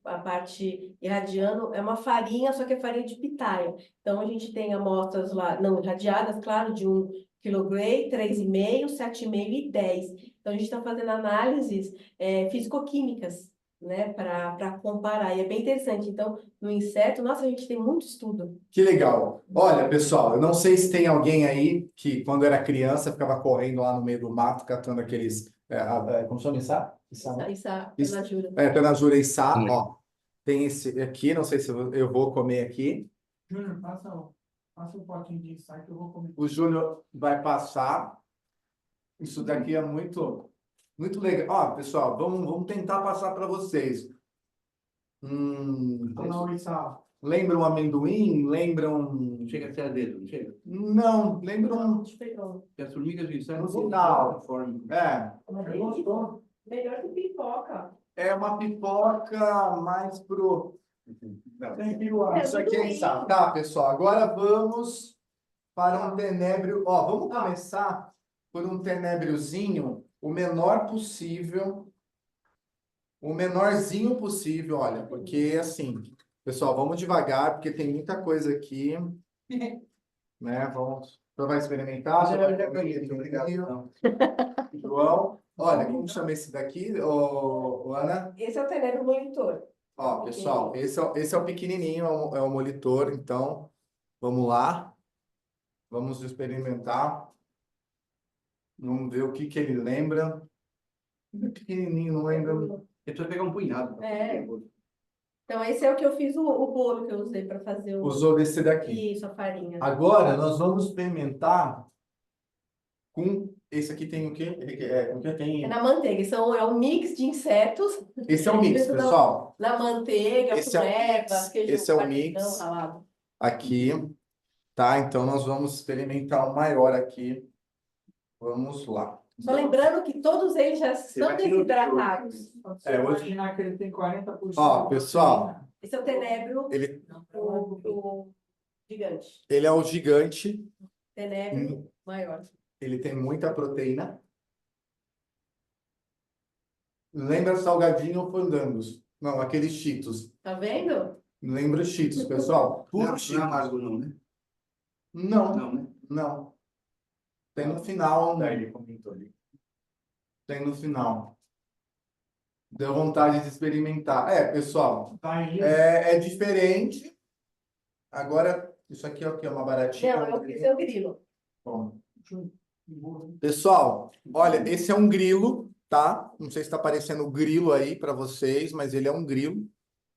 a parte irradiando, é uma farinha, só que é farinha de pitaia. Então, a gente tem amostras lá, não irradiadas, claro, de 1 quilograma, 3,5, 7,5 e 10. Então, a gente está fazendo análises físico-químicas, né, para comparar. E é bem interessante. Então, no inseto, nossa, a gente tem muito estudo. Que legal. Olha, pessoal, eu não sei se tem alguém aí que, quando era criança, ficava correndo lá no meio do mato, catando aqueles... como chama isso? Isso. Tenajura. Tenajura içá, ó. Tem esse aqui, não sei se eu vou comer aqui. Júnior, passa um potinho de insight que eu vou comer. O Júnior vai passar. Isso daqui é muito, muito legal. Ó, pessoal, vamos tentar passar para vocês. Não, Issa. Lembra um amendoim? Lembram... Não chega a ser a dedo, não chega? Não, lembram... E as formigas de inseto No final. forma. Melhor que pipoca. É uma pipoca mais pro... Não, isso aqui é insato. Tá, pessoal, agora vamos para um tenébrio. Ó, vamos começar por um tenébriozinho, o menor possível, o menorzinho possível, olha, porque assim, pessoal, vamos devagar, porque tem muita coisa aqui, né? Vamos, você vai experimentar? Já vai obrigado. João, olha, como chama esse daqui, Ana? Esse é o tenebro monitor. Ó, pessoal, esse é o pequenininho, é o molitor, então, vamos lá. Vamos experimentar. Vamos ver o que ele lembra. É pequenininho, não lembra. Ele precisa pegar um punhado. Então, esse é o que eu fiz, o bolo que eu usei para fazer o... Usou desse daqui. Isso, a farinha. Agora, nós vamos experimentar com... Esse aqui tem o quê? É na manteiga. É um mix de insetos. Esse é o mix, pessoal. Na manteiga, Esse é o mix. queijo Esse é o parmesão mix. ralado. Aqui, tá? Então, nós vamos experimentar o maior aqui. Vamos lá. Só lembrando que todos eles já estão desidratados. Hoje... Imaginar que ele tem 40%. Ó, pessoal. Esse é o tenebro, Ele... o gigante. Ele é o gigante. Tenebro maior. Ele tem muita proteína. Lembra salgadinho ou fandangos? Não, aqueles Cheetos. Tá vendo? Lembra Cheetos, pessoal? Puro Não é Cheetos. amargo não, né? Não, Não, né? não. Tem no final. Ele comentou ali. Tem no final. Deu vontade de experimentar. Pessoal, Tá aí. é diferente. Agora, isso aqui é uma baratinha. Não, esse é o grilo. Bom. Pessoal, olha, esse é um grilo, tá? Não sei se está aparecendo o grilo aí para vocês, mas ele é um grilo.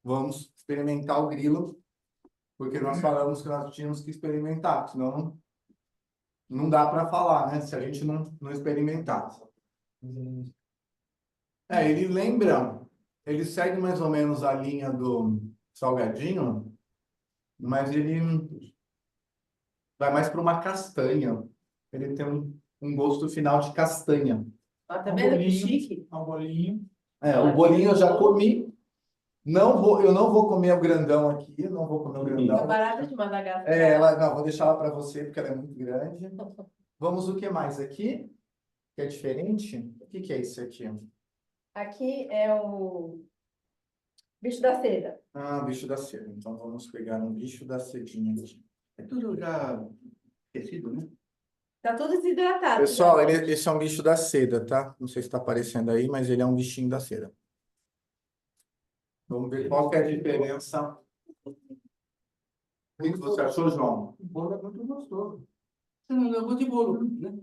Vamos experimentar o grilo, porque nós falamos que nós tínhamos que experimentar, senão não dá para falar, né? Se a gente não experimentar. Ele segue mais ou menos a linha do salgadinho, mas ele vai mais para uma castanha. Ele tem um gosto final de castanha. Ó, tá vendo que chique? Um bolinho. O bolinho eu já comi. Eu não vou comer o grandão aqui. Eu não vou comer o grandão. É barata de Madagascar. Não, vou deixar ela para você, porque ela é muito grande. Vamos, o que mais aqui? Que é diferente? O que é isso aqui? Aqui é o bicho da seda. Ah, bicho da seda. Então, vamos pegar um bicho da sedinha aqui. É tudo já tecido, né? Tá tudo desidratado. Pessoal, né? esse é um bicho da seda, tá? Não sei se está aparecendo aí, mas ele é um bichinho da seda. Vamos ver qual que é a diferença. O que você achou, João? O bolo é muito gostoso. Você não levou de bolo, né?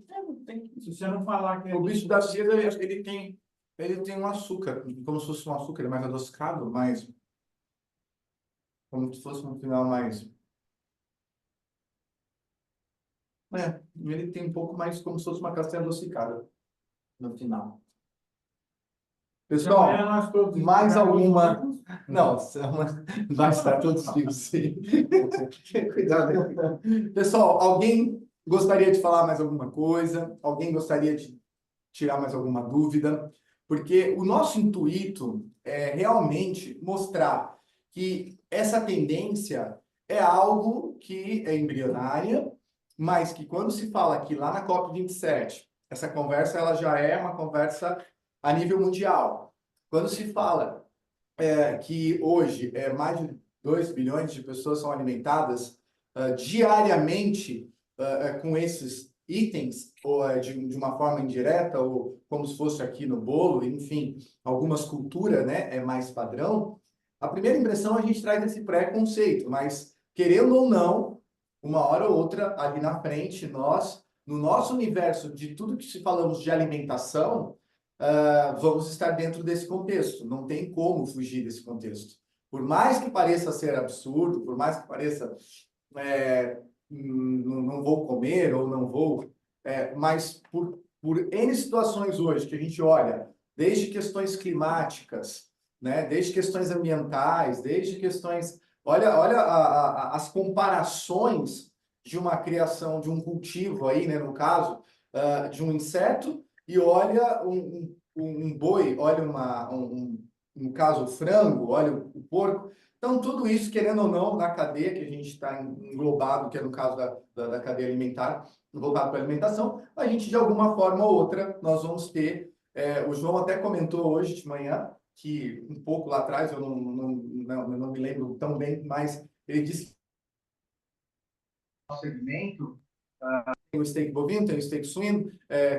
Se você não falar que O bicho da seda, ele tem Ele tem um açúcar, como se fosse um açúcar, ele é mais adocicado, mas como se fosse um final mais... ele tem um pouco mais como se fosse uma castanha adocicada no final. Pessoal, Amanhã nós todos mais estaremos alguma... vivos. Não, vai estar todos vivos, sim. Cuidado. Pessoal, alguém gostaria de falar mais alguma coisa? Alguém gostaria de tirar mais alguma dúvida? Porque o nosso intuito é realmente mostrar que essa tendência é algo que é embrionária, mas que quando se fala aqui lá na COP27, essa conversa ela já é uma conversa a nível mundial. Quando se fala que hoje mais de 2 bilhões de pessoas são alimentadas diariamente com esses itens, ou de uma forma indireta, ou como se fosse aqui no bolo, enfim, algumas culturas, né, é mais padrão. A primeira impressão a gente traz esse preconceito, mas querendo ou não, uma hora ou outra, ali na frente, nós, no nosso universo de tudo que se falamos de alimentação, vamos estar dentro desse contexto. Não tem como fugir desse contexto. Por mais que pareça ser absurdo, por mais que pareça não vou comer ou não vou, mas por N situações hoje que a gente olha, desde questões climáticas, né, desde questões ambientais, desde questões... Olha as comparações de uma criação, de um cultivo aí, né, no caso, de um inseto, e olha um boi, olha no caso o frango, olha o porco. Então, tudo isso, querendo ou não, na cadeia que a gente está englobado, que é no caso da cadeia alimentar, voltado para a alimentação, a gente, de alguma forma ou outra, nós vamos ter... o João até comentou hoje de manhã, que um pouco lá atrás, eu não me lembro tão bem, mas ele disse que o segmento tem o steak bovino, tem o steak suíno,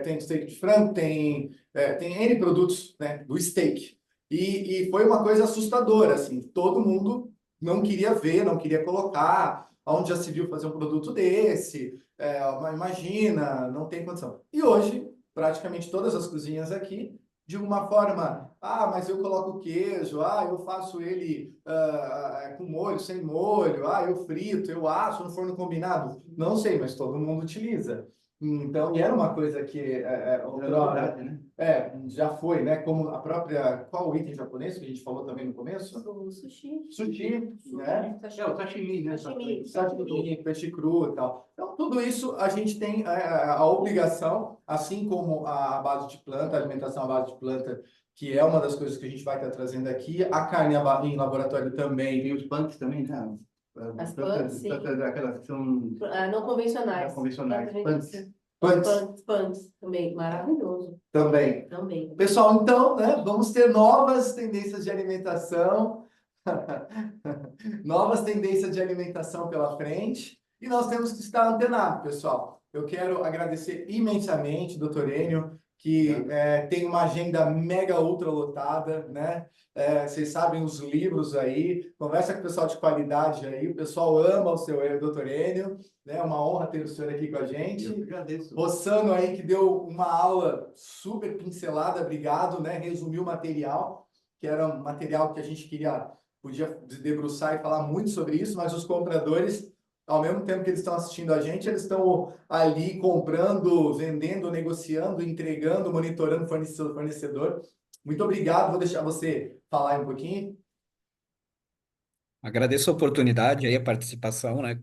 tem o steak de frango, tem N produtos, né, do steak. E foi uma coisa assustadora, assim, todo mundo não queria ver, não queria colocar, onde já se viu fazer um produto desse, imagina, não tem condição. E hoje, praticamente todas as cozinhas aqui, de uma forma, mas eu coloco queijo, eu faço ele com molho, sem molho, eu frito, eu asso no forno combinado. Não sei, mas todo mundo utiliza. Então, e era uma coisa que outrora, né? já foi, né? Como a própria, qual o item japonês que a gente falou também no começo? O sushi. Sushi, né? O sashimi, né? Sashimi, peixe cru e tal. Então, tudo isso a gente tem a obrigação, assim como a base de planta, a alimentação à base de planta, que é uma das coisas que a gente vai estar trazendo aqui, a carne em laboratório também. Tem os punks também, né? As punks, sim. Aquelas que são Não convencionais. não convencionais. Punks. Punks Punks também, maravilhoso. também. Também. Pessoal, então, né, vamos ter novas tendências de alimentação, novas tendências de alimentação pela frente, e nós temos que estar antenados, pessoal. Eu quero agradecer imensamente, doutor Enio, que tem uma agenda mega ultra lotada, né? Vocês sabem os livros aí, conversa com o pessoal de qualidade aí, o pessoal ama o seu doutor Enio, né? Uma honra ter o senhor aqui com a gente. Eu agradeço. Rossano aí, que deu uma aula super pincelada, obrigado, né? Resumiu o material, que era um material que a gente podia debruçar e falar muito sobre isso, mas os compradores, ao mesmo tempo que eles estão assistindo a gente, eles estão ali comprando, vendendo, negociando, entregando, monitorando fornecedor. Muito obrigado, vou deixar você falar um pouquinho. Agradeço a oportunidade aí, a participação, né,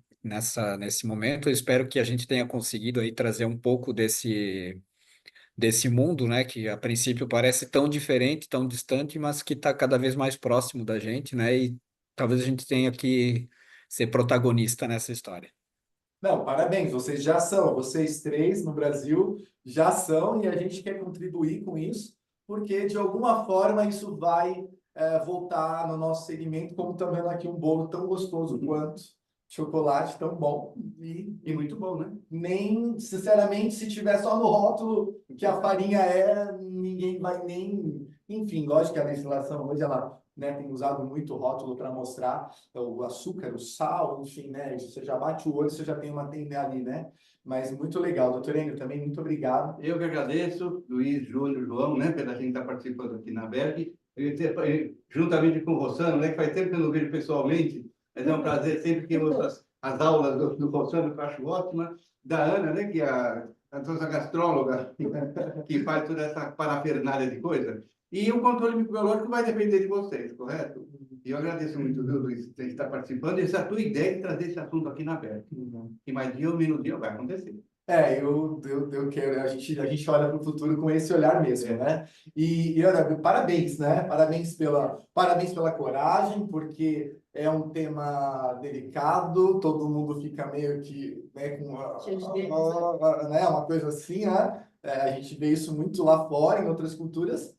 nesse momento. Eu espero que a gente tenha conseguido aí trazer um pouco desse mundo, né, que a princípio parece tão diferente, tão distante, mas que está cada vez mais próximo da gente, né, e talvez a gente tenha que ser protagonista nessa história. Não, parabéns, vocês três no Brasil já são, e a gente quer contribuir com isso, porque de alguma forma isso vai voltar no nosso segmento, como estão vendo aqui um bolo tão gostoso quanto chocolate tão bom. E muito bom, né? Nem, sinceramente, se tiver só no rótulo que a farinha ninguém vai nem... Enfim, lógico que a legislação hoje ela, né, tem usado muito rótulo para mostrar o açúcar, o sal, enfim, né? Você já bate o olho, você já tem uma tenda ali, né? mas muito legal. Doutor Enio, também muito obrigado. Eu que agradeço, Luiz, Júnior, João, né, pela gente estar participando aqui na Berg, juntamente com o Rossano, né, que faz tempo que eu não vejo pessoalmente, mas é um prazer sempre que eu ouço as aulas do Rossano, que eu acho ótima, da Ana, né, que é a nossa gastróloga, que faz toda essa parafernália de coisa, e o controle microbiológico vai depender de vocês, correto? E eu agradeço muito, viu, Luiz, por estar participando, e essa tua ideia de trazer esse assunto aqui na Berg, que mais dia ou menos dia vai acontecer. Eu quero, a gente olha para o futuro com esse olhar mesmo, né? E olha, parabéns, né? Parabéns pela coragem, porque é um tema delicado, todo mundo fica meio que, né, com Cheio de dedos, né, uma coisa assim, né? A gente vê isso muito lá fora, em outras culturas,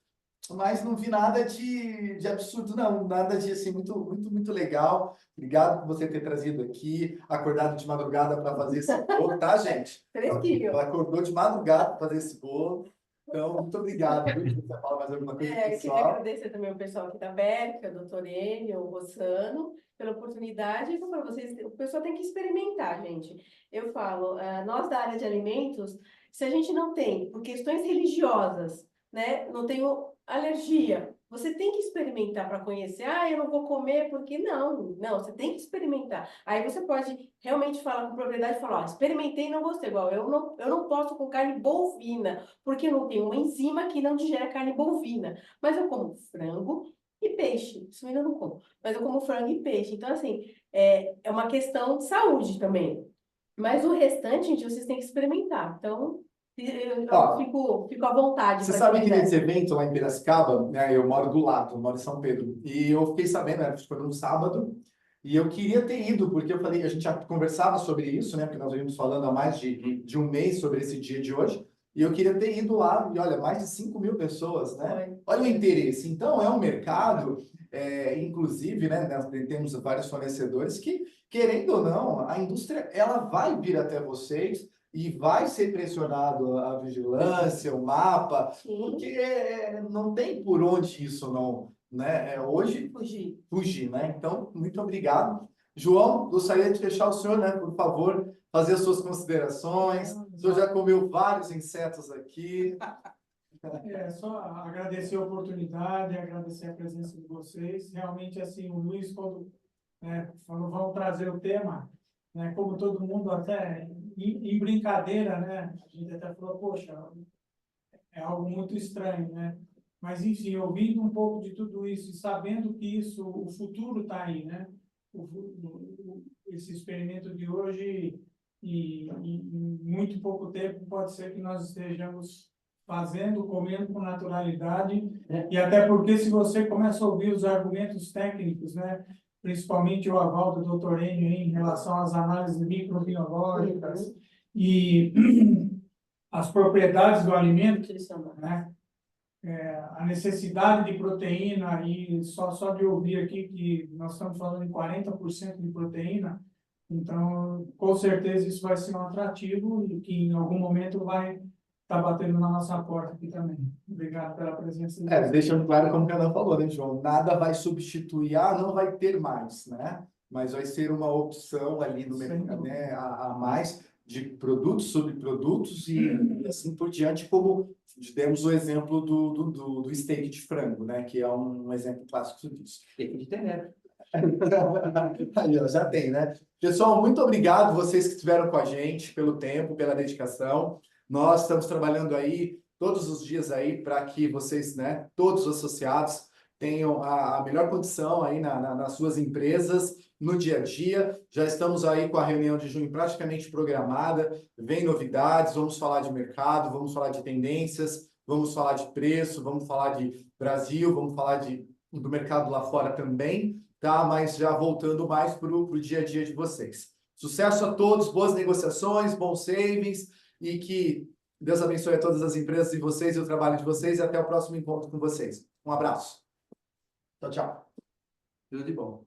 mas não vi nada de absurdo, não. Nada de assim, muito legal. Obrigado por você ter trazido aqui, acordado de madrugada para fazer esse bolo, tá, gente? Fresquinho. Ela acordou de madrugada para fazer esse bolo. Então, muito obrigado. Viu? Você fala mais alguma coisa, Eu queria pessoal? agradecer também o pessoal aqui da Berca, o doutor Enio, o Rossano, pela oportunidade. E para vocês, o pessoal tem que experimentar, gente. Eu falo, nós da área de alimentos, se a gente não tem, por questões religiosas, né, não tenho alergia, você tem que experimentar para conhecer. Ah, eu não vou comer porque não, você tem que experimentar. Aí você pode realmente falar com propriedade e falar, ó, experimentei e não gostei. Igual eu não posso com carne bovina, porque eu não tenho uma enzima que não digere carne bovina. Mas eu como frango e peixe. Suíno eu não como, mas eu como frango e peixe. Então, assim, é uma questão de saúde também. Mas o restante, gente, vocês têm que experimentar. Então, eu Ó, fico à vontade Você para sabe quem que quiser. nesse evento lá em Piracicaba, né, eu moro do lado, eu moro em São Pedro, e eu fiquei sabendo, né, foi num sábado, e eu queria ter ido, porque eu falei, a gente já conversava sobre isso, né, porque nós vimos falando há mais de um mês sobre esse dia de hoje, e eu queria ter ido lá, e olha, mais de 5.000 pessoas, né? Foi. Olha o interesse. Então, é um mercado, inclusive, né, nós temos vários fornecedores que, querendo ou não, a indústria, ela vai vir até vocês, e vai ser pressionado a vigilância, o mapa, Sim. porque não tem por onde isso não, né? Hoje fugir, né? Então, muito obrigado. João, gostaria de deixar o senhor, né, por favor, fazer as suas considerações. O senhor já comeu vários insetos aqui. Só agradecer a oportunidade, agradecer a presença de vocês. Realmente, assim, o Luiz, quando falou, vamos trazer o tema, né, como todo mundo, até em brincadeira, né, a gente até falou, poxa, é algo muito estranho, né? Mas, enfim, ouvindo um pouco de tudo isso e sabendo que isso, o futuro está aí, né? Esse experimento de hoje, e em muito pouco tempo, pode ser que nós estejamos fazendo, comendo com naturalidade, e até porque se você começa a ouvir os argumentos técnicos, né, principalmente o aval do Dr. Enio em relação às análises microbiológicas e as propriedades do alimento, né, a necessidade de proteína, e só de ouvir aqui que nós estamos falando em 40% de proteína, então, com certeza isso vai ser um atrativo e que em algum momento vai estar batendo na nossa porta aqui também. Obrigado pela presença de vocês. Deixando claro, como o Renan falou, né, João? Nada vai substituir, não vai ter mais, né? Mas vai ser uma opção ali no mercado, né, a mais de produtos, subprodutos e assim por diante, como demos o exemplo do steak de frango, né? Que é um exemplo clássico disso. Steak de tenebra. Aí, ó, já tem, né? Pessoal, muito obrigado vocês que estiveram com a gente, pelo tempo, pela dedicação. Nós estamos trabalhando aí todos os dias aí para que vocês, né, todos os associados tenham a melhor condição aí nas suas empresas, no dia a dia. Já estamos aí com a reunião de junho praticamente programada, vem novidades, vamos falar de mercado, vamos falar de tendências, vamos falar de preço, vamos falar de Brasil, vamos falar do mercado lá fora também, tá? Mas já voltando mais para o dia a dia de vocês. Sucesso a todos, boas negociações, bons savings e que Deus abençoe a todas as empresas e vocês e o trabalho de vocês e até o próximo encontro com vocês. Um abraço. Tchau, tchau. Tudo de bom.